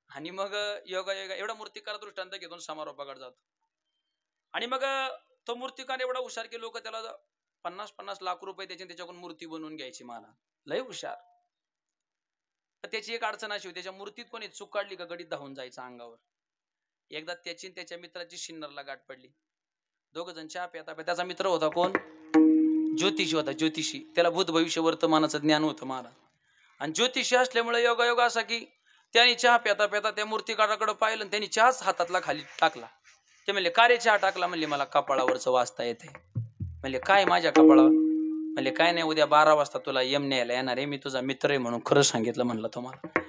Speaker 1: आणि मग योगा योगा एवढा मूर्तिकार दृष्टांत घेऊन समारोपाकडे जातो. आणि मग तो मूर्तिकार एवढा हुशार की लोक त्याला 50-50 लाख रुपये त्याच्याकडून मूर्ती बनवून घ्यायची. महाराज लय हुशार. त्याची एक अडचण अशी होती, त्याच्या मूर्तीत कोणी चूक काढली का गडीत धावून जायचं अंगावर. एकदा त्याची त्याच्या मित्राची शिन्नरला गाठ पडली. दोघ जण चहा प्याता. त्याचा मित्र होता कोण? ज्योतिषी होता. ज्योतिषी, त्याला भूत भविष्य वर्तमानाचं ज्ञान होतं महाराज. आणि ज्योतिषी असल्यामुळे योगा योगा असा की त्याने चहा प्याता प्याता त्या मूर्तिकाराकडे पाहिलं, त्यांनी चहाच हातातला खाली टाकला. ते म्हणले का रे चहा टाकला? म्हणले मला कपाळावरचं वाचता येते. म्हणले काय माझ्या कपाळावर? म्हणले काय नाही, उद्या 12 वाजता तुला यम न्यायला येणार आहे, मी तुझा मित्र आहे म्हणून खरं सांगितलं. म्हणलं तुम्हाला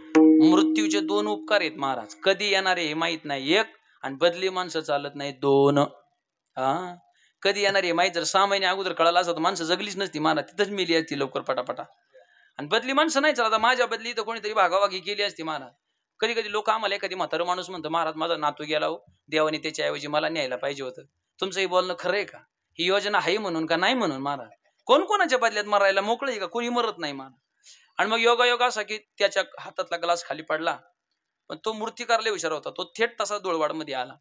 Speaker 1: मृत्यूचे 2 उपकार आहेत महाराज. कधी येणार आहे हे माहित नाही, 1, आणि बदली माणसं चालत नाही, 2. कधी येणार आहे माहित, जर 6 महिने अगोदर कळाला असं तर माणसं जगलीच नसती महाराज, तिथंच मिली असती लवकर पटापटा. आणि बदली माणसं नाही चालत. माझ्या बदली तर कोणीतरी भागावागी केली असती महाराज. कधी कधी लोक आम्हाला, एखादी म्हातारं माणूस म्हणतो महाराज माझा नातू गेला हो, देवाने त्याच्याऐवजी मला न्यायला पाहिजे होतं. तुमचं हे बोलणं खरं आहे का? ही योजना आहे म्हणून का नाही म्हणून? महाराज कोण कोणाच्या बदल्यात मरायला मोकळे आहे का? कोणी मरत नाही महाराज. आणि मग योगा योगा असा की त्याच्या हातातला ग्लास खाली पडला. पण तो मूर्तिकार लय हुशार होता, तो थेट तसा डोळवाडमध्ये आला.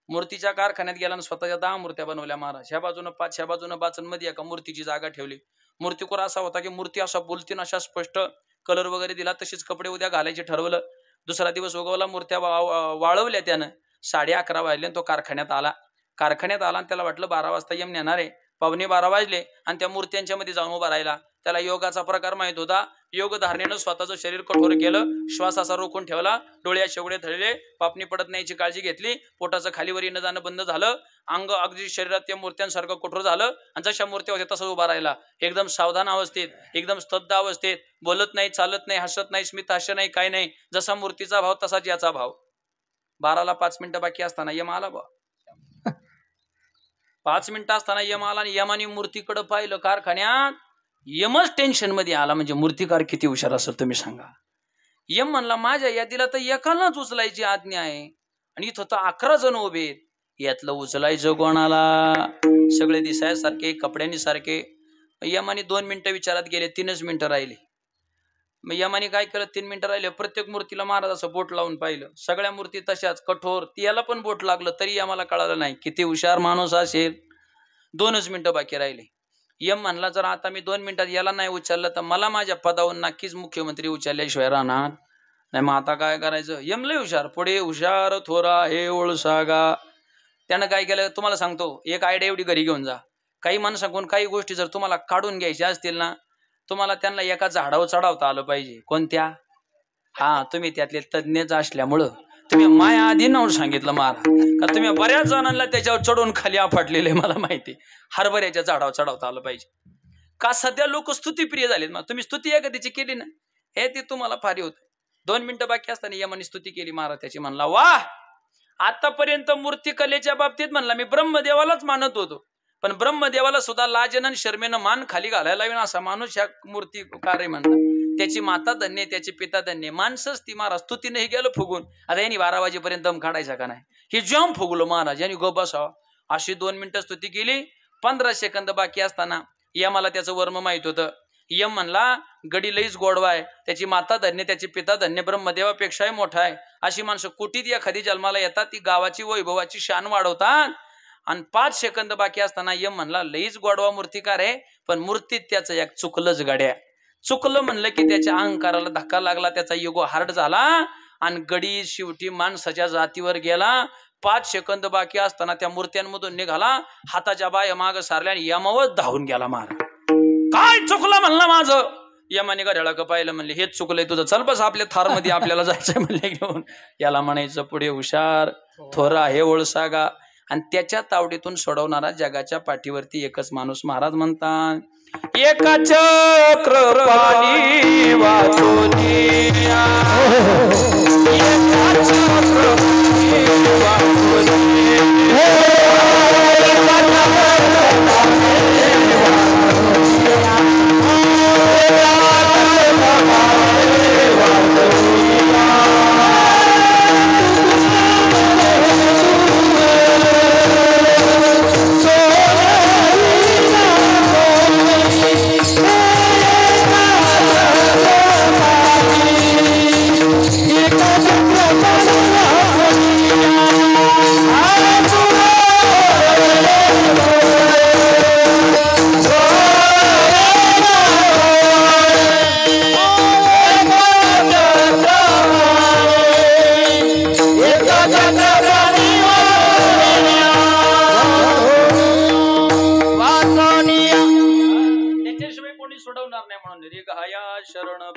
Speaker 1: मूर्तीच्या कारखान्यात गेला आणि स्वतःच्या 10 मूर्त्या बनवल्या महाराज. ह्या बाजूनं 5, ह्या बाजूनं 5, मध्ये एका मूर्तीची जागा ठेवली. मूर्तिकोर असा होता की मूर्ती असा बोलतीन अशा स्पष्ट कलर वगैरे दिला, तशीच कपडे उद्या घालायचे ठरवलं. दुसरा दिवस उगवला, मूर्त्या वाळवल्या त्यानं. 11:30 वाजले तो कारखान्यात आला. आणि त्याला वाटलं 12 वाजता यम नेणार आहे. 11:15 वाजले आणि त्या मूर्त्यांच्या मध्ये जाऊन उभा राहिला. त्याला योगाचा प्रकार माहित होता. योग धारणेनं स्वतःचं शरीर कठोर केलं, श्वास असा रोखून ठेवला, डोळ्या शेवडे धरले, पापणी पडत नाहीची काळजी घेतली, पोटाचं खालीवर येणं जाणं बंद झालं, अंग अगदी शरीरात त्या मूर्त्यांसारखं कठोर झालं. आणि जशा मूर्त्या होत्या तसं उभा राहिला, एकदम सावधान अवस्थेत, एकदम स्तब्ध अवस्थेत, बोलत नाही, चालत नाही, हसत नाही, स्मित हास्य नाही, काय नाही. जसा मूर्तीचा भाव तसाच याचा भाव. 12ला 5 मिनिटं बाकी असताना यम आला बा. 5 मिनिटं असताना यम आला आणि यमाने मूर्तीकडे पाहिलं कारखान्यात. यमच टेन्शन मध्ये आला. म्हणजे मूर्तिकार किती हुशार असेल तुम्ही सांगा. यम म्हणला माझ्या यादीला तर एकालाच उचलायची आज्ञा आहे आणि इथं तर 11 जण उभे आहेत, यातलं उचलायचं कोणाला? सगळे दिसाय सारखे, कपड्यांनी सारखे. यमाने 2 मिनिटं विचारात गेले, 3च मिनिटं राहिले. मग यमाने काय केलं, 3 मिनिटं राहिले, प्रत्येक मूर्तीला महाराज असं बोट लावून पाहिलं. सगळ्या मूर्ती तशाच कठोर. याला पण बोट लागलं तरी आम्हाला कळालं नाही किती हुशार माणूस असेल. 2च मिनिटं बाकी राहिले. यम म्हणला जर आता मी 2 मिनिटात याला नाही उचललं तर मला माझ्या पदावरून नक्कीच मुख्यमंत्री उचलल्याशिवाय राहणार नाही. मग आता काय करायचं? यम लय हुशार, पुढे हुशार थोरा हे ओळसागा. त्यानं काय केलं तुम्हाला सांगतो, एक आयडिया एवढी घरी घेऊन जा. काही माणसाकडून काही गोष्टी जर तुम्हाला काढून घ्यायच्या असतील ना, तुम्हाला त्यांना एका झाडावर चढावता आलं पाहिजे. कोणत्या? तुम्ही त्यातले तज्ञच असल्यामुळं तुम्ही माया आधी नाव सांगितलं महाराज, का तुम्ही बऱ्याच जणांना त्याच्यावर चढून खाली आपटलेले मला माहिती. हरभऱ्याच्या झाडावर चढवता आलं पाहिजे. का सध्या लोक स्तुतीप्रिय झालेत. मग तुम्ही स्तुती एखाद्याची केली ना, हे ते तुम्हाला फारी होत. 2 मिनिटं बाकी असताना यमाने स्तुती केली महाराज त्याची. म्हणला वाह, आतापर्यंत मूर्तिकलेच्या बाबतीत म्हणला मी ब्रह्मदेवालाच मानत होतो, पण ब्रह्मदेवाला सुद्धा लाजेनं शर्मेनं मान खाली घालायला लावीन असा माणूस ह्या मूर्तिकार आहे म्हणला. त्याची माता धन्य, त्याचे पिता धन्य. माणसंच ती महाराज स्तुतीने गेलं फुगून. आता यांनी 12 वाजेपर्यंत दम काढायचा का नाही? हे जाम फुगलो महाराज. यांनी गो बसावं. अशी 2 मिनिटं स्तुती केली. 15 सेकंद बाकी असताना यमाला त्याचं वर्म माहित होतं. यम म्हणला गडी लईच गोडवा आहे, त्याची माता धन्य, त्याची पिता धन्य, ब्रह्मदेवापेक्षाही मोठा आहे. अशी माणसं कुटीत एखादी जन्माला येतात, ती गावाची वैभवाची शान वाढवतात. आणि 5 सेकंद बाकी असताना यम म्हणला लईच गोडवा मूर्तिकार आहे, पण मूर्तीत त्याचं एक चुकलंच गड्या. चुकलं म्हणलं की त्याच्या अहंकाराला धक्का लागला, त्याचा युगो हार्ड झाला आणि गडी शेवटी माणसाच्या जातीवर गेला. 5 सेकंद बाकी असताना त्या मूर्त्यांमधून निघाला, हाताच्या बाया माग सारल्या आणि यमावर धावून गेला. महाराज काय चुकलं म्हणलं माझं? यमाने घड्याळा पाहिलं, म्हणले हेच चुकलंय तुझं, चल बस आपल्या थार मध्ये आपल्याला जायचंय म्हणले घेऊन. याला म्हणायचं पुढे हुशार, थोर आहे ओळसागा. आणि त्याच्या तावडीतून सोडवणारा जगाच्या पाठीवरती एकच माणूस. महाराज म्हणतात एका चक्रपाणी वाचोनी, एका चक्रपाणी वाचोनी,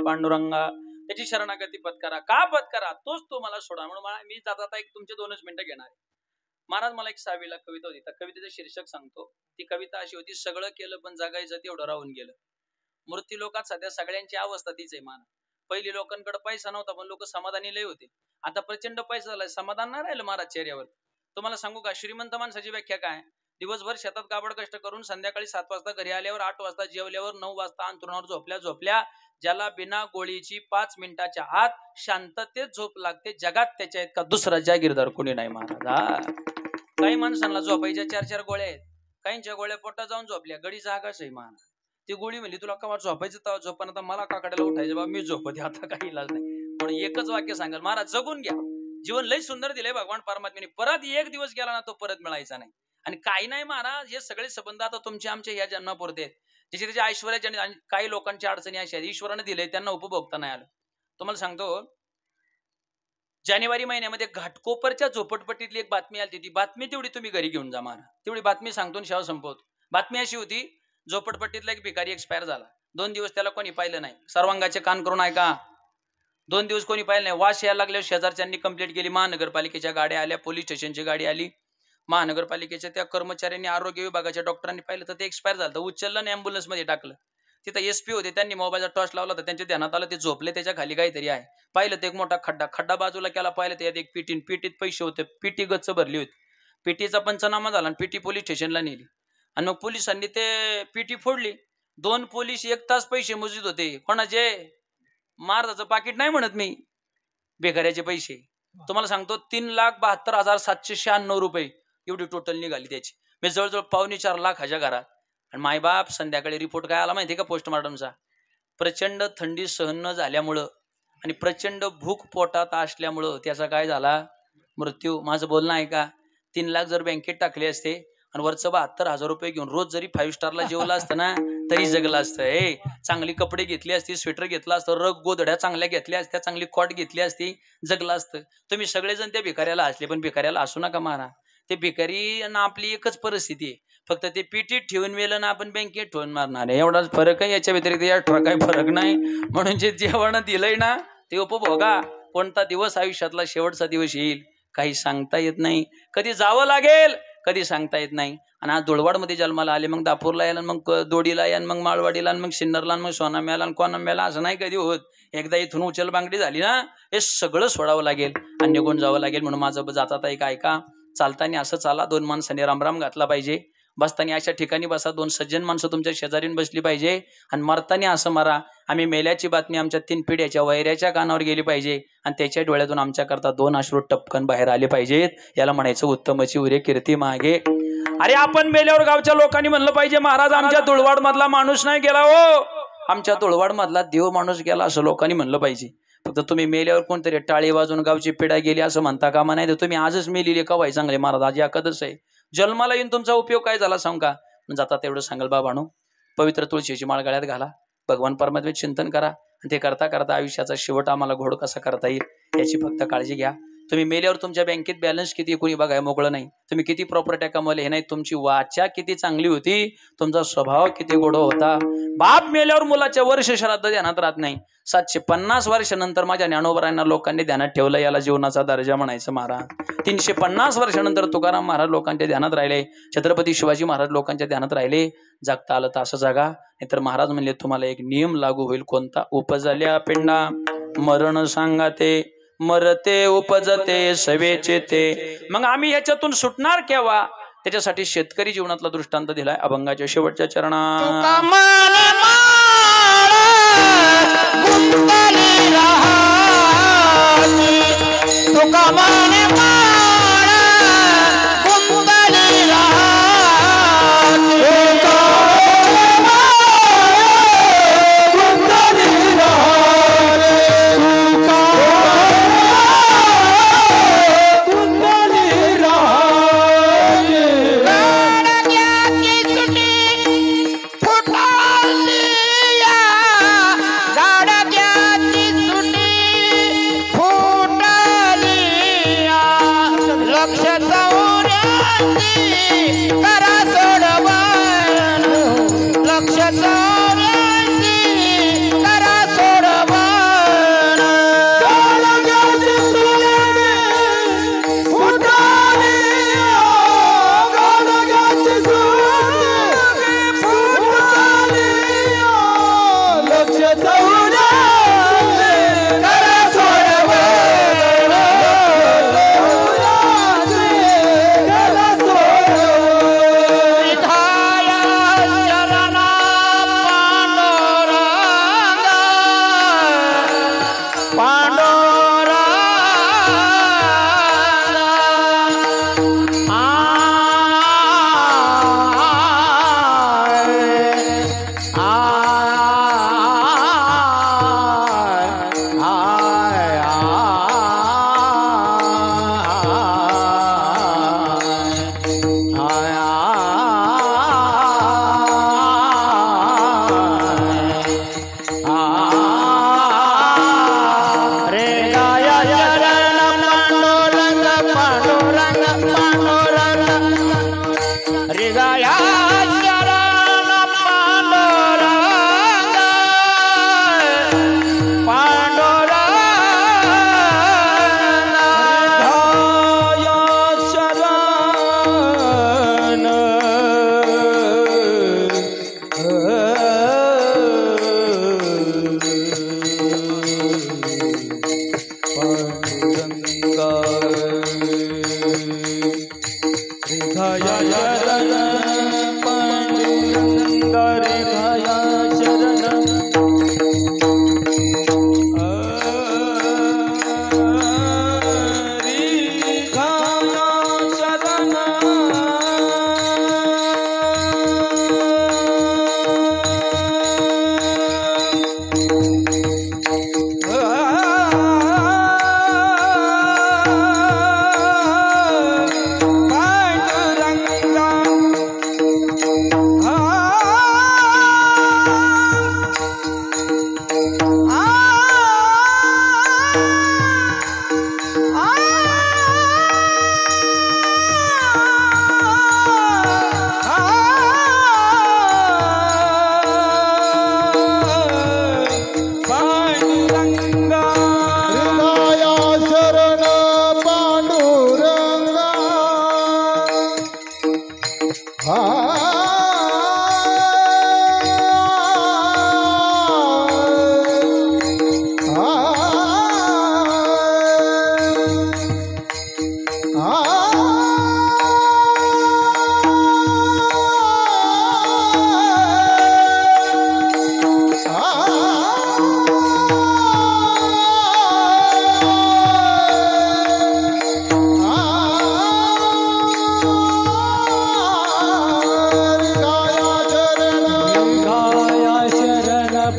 Speaker 1: पांडुरंगा त्याची शरणागती पत्करा. का पत्करा? तोच तो मला सोडा. म्हणून मी जाता एक तुमचे 2च मिनिटं घेणार. महाराज मला एक 6वीला कविता होती, त्या कवितेचं शीर्षक सांगतो. ती कविता अशी होती, सगळं केलं पण जगायचं तेवढं राहून गेलं. मृत्यू लोकात सध्या सगळ्यांची अवस्था तीच आहे. महाराज पहिली लोकांकडे पैसा नव्हता, पण लोक समाधानी लय होते. आता प्रचंड पैसा झालाय, समाधान नाही राहिलं महाराज चेहऱ्यावर. तुम्हाला सांगू का श्रीमंत माणसाची व्याख्या काय? दिवसभर शेतात गाबड कष्ट करून संध्याकाळी 7 वाजता घरी आल्यावर, 8 वाजता जेवल्यावर, 9 वाजता अंथरुणावर झोपल्या, ज्याला बिना गोळीची 5 मिनिटाच्या आत शांततेत झोप लागते. जगात त्याच्या इतका दुसरा जागीरदार कोणी नाही महाराज. काही माणसांना झोपायच्या 4-4 गोळ्या आहेत, काहींच्या गोळ्या पोटात जाऊन झोपल्या. गडी जागाच आहे महाराज. ती गोळी म्हणली तुला का झोपायचं तर झोपण, आता मला काकड्याला उठायचं बाबा, मी झोपते आता, काही इलाज नाही. म्हणून एकच वाक्य सांगाल महाराज, जगून घ्या. जीवन लय सुंदर दिलंय भगवान परमात्म्याने. परत एक दिवस गेला ना तो परत मिळायचा नाही. आणि काही नाही महाराज, हे सगळे संबंध आता तुमचे आमच्या या जन्मापुरते आहेत. ज्याचे त्याच्या ऐश्वर्याच्या, आणि काही लोकांच्या अडचणी अशा आहेत ईश्वराने दिले त्यांना उपभोगता नाही आलं. तुम्हाला सांगतो, जानेवारी महिन्यामध्ये घाटकोपरच्या झोपडपट्टीतली एक बातमी आली. ती बातमी तेवढी तुम्ही घरी घेऊन जा महाराज. तेवढी बातमी सांगतो आणि शेव संपवतो. बातमी अशी होती, झोपडपट्टीतला एक भिकारी एक्सपायर झाला. 2 दिवस त्याला कोणी पाहिलं नाही. सर्वांगाचे कान करून ऐका, 2 दिवस कोणी पाहिलं नाही. वास यायला लागल्यावर शेजारच्यांनी कंप्लेंट केली. महानगरपालिकेच्या गाड्या आल्या, पोलीस स्टेशनची गाडी आली. महानगरपालिकेच्या त्या कर्मचाऱ्यांनी, आरोग्य विभागाच्या डॉक्टरांनी पाहिलं तर ते एक्सपायर झालं. उचललं आणि अँब्युलन्स मध्ये टाकलं. तिथं SP होते, त्यांनी मोबाईलचा टॉर्च लावला तर त्यांच्या ध्यानात आलं ते झोपले, त्याच्या खाली काहीतरी आहे. पाहिलं ते एक मोठा खड्डा बाजूला केला. पाहिलं त्यात एक पिटीत पैसे होते. पिटी गच्च भरली होती. पिटीचा पंचनामा झाला आणि पिटी पोलीस स्टेशनला नेली. आणि मग पोलिसांनी ते पिटी फोडली. 2 पोलीस 1 तास पैसे मोजित होते. कोणाचे? महाराजाचं पाकिट नाही म्हणत मी, बेकाऱ्याचे पैसे. तुम्हाला सांगतो 3,72,796 रुपये एवढी टोटल निघाली त्याची. मी जवळजवळ 4.25 लाखाच्या घरात. आणि मायबाप संध्याकाळी रिपोर्ट काय आला माहितीये का पोस्टमॉर्टमचा? प्रचंड थंडी सहन न झाल्यामुळं आणि प्रचंड भूक पोटात असल्यामुळं त्याचा काय झाला? मृत्यू. माझं बोलणं आहे का? 3 लाख जर बँकेत टाकले असते आणि वरचं 72,000 रुपये घेऊन रोज जरी 5 स्टारला जेवलं असतं ना तरी जगलं असतं. चांगली कपडे घेतली असती, स्वेटर घेतला असतं, रग गोधड्या चांगल्या घेतल्या असत्या, चांगली कॉट घेतली असती, जगलं असतं. तुम्ही सगळेजण त्या भिकाऱ्याला हसले, पण भिकाऱ्याला हसू नका मारा. ते भिकारी ना आपली एकच परिस्थिती आहे, फक्त ते पिटीत ठेवून मेलं ना आपण बँकेत ठेवून मारणार आहे, एवढाच फरक आहे. याच्या व्यतिरिक्त या काही फरक नाही. म्हणून जे जेवण दिलंय ना ते उपभोगा. कोणता दिवस आयुष्यातला शेवटचा दिवस येईल काही सांगता येत नाही. कधी जावं लागेल कधी सांगता येत नाही. आणि आज धुळवाडमध्ये जन्माला आले, मग दापूरला यायला, मग दोडीला या, मग माळवाडीला, मग सिन्नरला, मग सोनाम्याला आणि कोनाम्याला, असं नाही कधी होत. एकदा इथून उचल बांगडी झाली ना हे सगळं सोडावं लागेल आणि निघून जावं लागेल. म्हणून माझं जातात ऐका, चालताना असं चाला. 2 माणसाने रामराम घातला पाहिजे. बसताना अशा ठिकाणी बसा, 2 सज्जन माणसं तुमच्या शेजारीन बसली पाहिजे आणि मरताना असं मारा, आम्ही मेल्याची बातमी आमच्या 3 पिढ्याच्या वैऱ्याच्या कानावर गेली पाहिजे आणि त्याच्या डोळ्यातून आमच्याकरता 2 अश्रू टपकन बाहेर आले पाहिजेत. याला म्हणायचं उत्तमची उरे कीर्ती मागे. अरे आपण मेल्यावर गावच्या लोकांनी म्हणलं पाहिजे महाराज आमच्या तुळवाड मधला माणूस नाही गेला हो, आमच्या तुळवाड मधला देव माणूस गेला असं लोकांनी म्हणलं पाहिजे. फक्त तुम्ही मेल्यावर कोणतरी टाळी वाजून गावची पिढा गेली असं म्हणता कामा नाही. तर तुम्ही आजच मेलेले का व्हाय चांगले महाराज, आज एखादच आहे. जन्माला येऊन तुमचा उपयोग काय झाला सांग का. जाता तेवढं सांगाल बाबांनो, पवित्र तुळशीची माळ गळ्यात घाला, भगवान परमात्मे चिंतन करा आणि ते करता करता आयुष्याचा शेवट आम्हाला घोड कसा करता येईल याची फक्त काळजी घ्या. तुम्ही मेल्यावर तुमच्या बँकेत बॅलन्स किती कोणी बघाय मोकळं नाही. तुम्ही किती प्रॉपर्ट्या कमवले हे नाही, तुमची वाचा किती चांगली होती, तुमचा स्वभाव किती गोड होता. बाप मेल्यावर मुलाच्या वर्ष श्राद्ध ध्यानात राहत नाही. 750 वर्षानंतर माझ्या ज्ञानोबरायांना लोकांनी ध्यानात ठेवलं, याला जीवनाचा दर्जा म्हणायचं महाराज. 350 वर्षानंतर तुकाराम महाराज लोकांच्या ध्यानात राहिले, छत्रपती शिवाजी महाराज लोकांच्या ध्यानात राहिले. जगता आलं तर असं जागा, नाहीतर महाराज म्हणले तुम्हाला एक नियम लागू होईल. कोणता? उपजल्या पिंडा मरण सांगाते, मरते उपजते सवेचे ते. मग आम्ही ह्याच्यातून सुटणार केव्हा? त्याच्यासाठी शेतकरी जीवनातला दृष्टांत दिलाय अभंगाच्या शेवटच्या चरणात.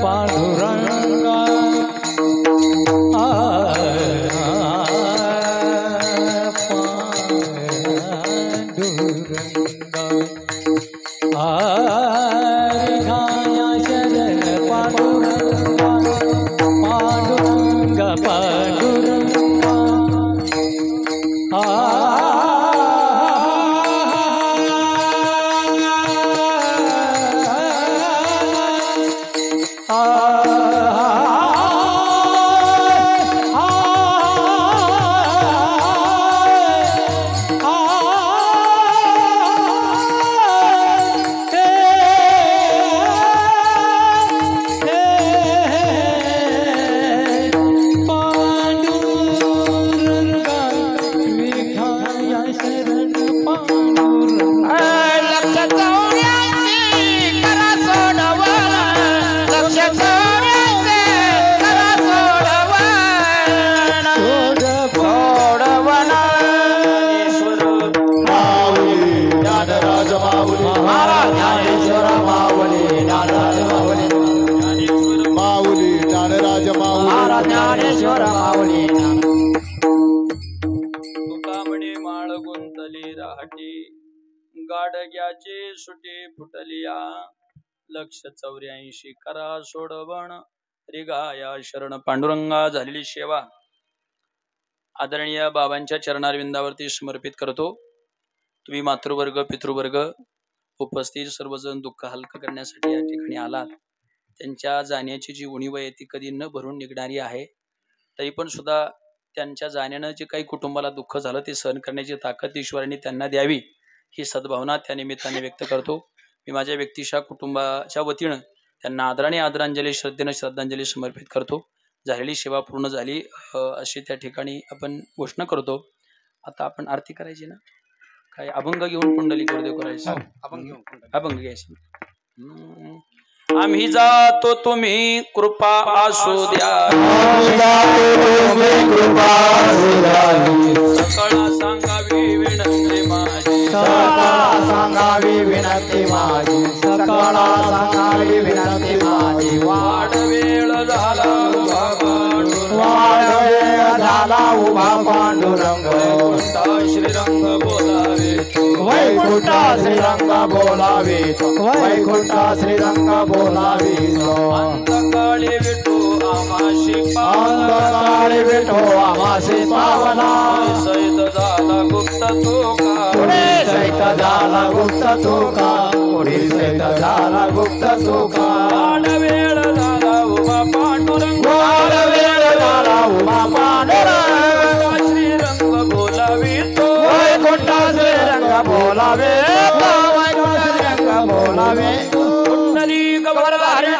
Speaker 2: पांडुरंगा
Speaker 3: ज्ञानेश्वर माऊली
Speaker 1: तुका म्हणे माळ गुंतली राहटी गाडग्याचे सुटे फुटलिया 184 करा सोडवण रिगाया शरण पांडुरंगा झालेली सेवा आदरणीय बाबांच्या चरणारविंदावरती समर्पित करतो। तुम्ही मातृवर्ग पितृवर्ग उपस्थित सर्वजण दुःख हलकं करण्यासाठी या ठिकाणी आलात। त्यांच्या जाण्याची जी उणीव आहे ती कधी न भरून निघणारी आहे, तरी पण सुद्धा त्यांच्या जाण्यानं जे काही कुटुंबाला दुःख झालं ते सहन करण्याची ताकद ईश्वराने त्यांना द्यावी ही सद्भावना त्या निमित्ताने व्यक्त करतो। मी माझ्या व्यक्तिशा कुटुंबाच्या वतीनं त्यांना आदराने आदरांजली श्रद्धेने श्रद्धांजली समर्पित करतो। झालेली सेवा पूर्ण झाली अशी त्या ठिकाणी आपण घोषणा करतो। आता आपण आरती करायची ना, काय अभंग घेऊन पुंडलिक गुरुदेव करायचं, अभंग घ्यायचं। आम्ही जातो तुम्ही कृपा असू द्या, सकळा सांगावी विनंती माझी,
Speaker 3: सांगावी विनंती माझी, सकळा सांगावी विनंती माझी।
Speaker 1: वाढ वेळ झाला उभा पांडुरंग,
Speaker 3: वाढ वेळ झाला उभा पांडुरंग,
Speaker 1: श्रीरंग बोलावे
Speaker 3: वैकुंठ श्रीरंग बोलावे, वैकुंठ श्रीरंग बोलावे।
Speaker 1: अंतकाळी विठू आमाशी
Speaker 3: अंधकाळी विठो आमाशी पावला,
Speaker 1: सैत झाला गुप्त तुका,
Speaker 3: पुढे सैत झाला गुप्त तुका, पुढे सैत झाला गुप्त तुका।
Speaker 1: वाढ वेळ झाला उभा पांडुरंग,
Speaker 3: वाढ वेळ झाला उभा पांडुरंग,
Speaker 1: श्रीरंग बोलावी तो,
Speaker 3: वैकुंठ श्रीरंग बोलावे, वैकुंठ श्रीरंग बोलावे।
Speaker 1: पुंडलिक वरदारी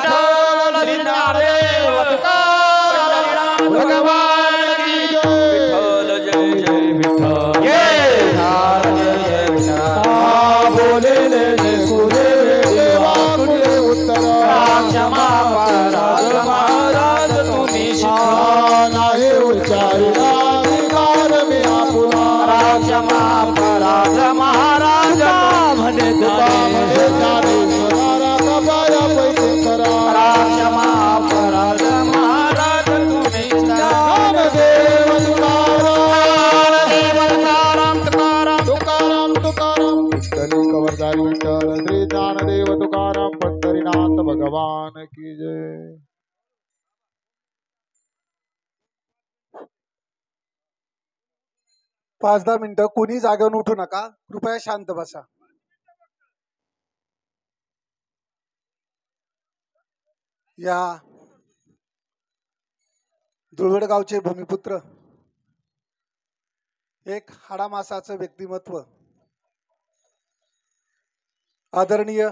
Speaker 3: भगवान की
Speaker 1: विठ्ठल जय जय विठ्ठल।
Speaker 3: बोलेले देवा कुठे उत्तर, क्षमा पराग महाराज तुम्ही नाही उच्चारिला विकार मी आपुला, क्षमा पराग महाराज म्हणे ज्ञानेश्वरा कपाया पैसे करा, क्षमा पराग महाराज तुम्ही ज्ञानदेव तुकाराम तुकाराम तुकाराम तुकाराम विठ्ठली कवरदारी विठ्ठल श्री ज्ञानदेव तुकाराम पंढरीनाथ भगवान की जय।
Speaker 4: 5-10 मिनिटं कोणी जागेवरून उठू नका, कृपया शांत बसा। या धुळवड गावचे भूमिपुत्र, एक हाडामासाचं व्यक्तिमत्व, आदरणीय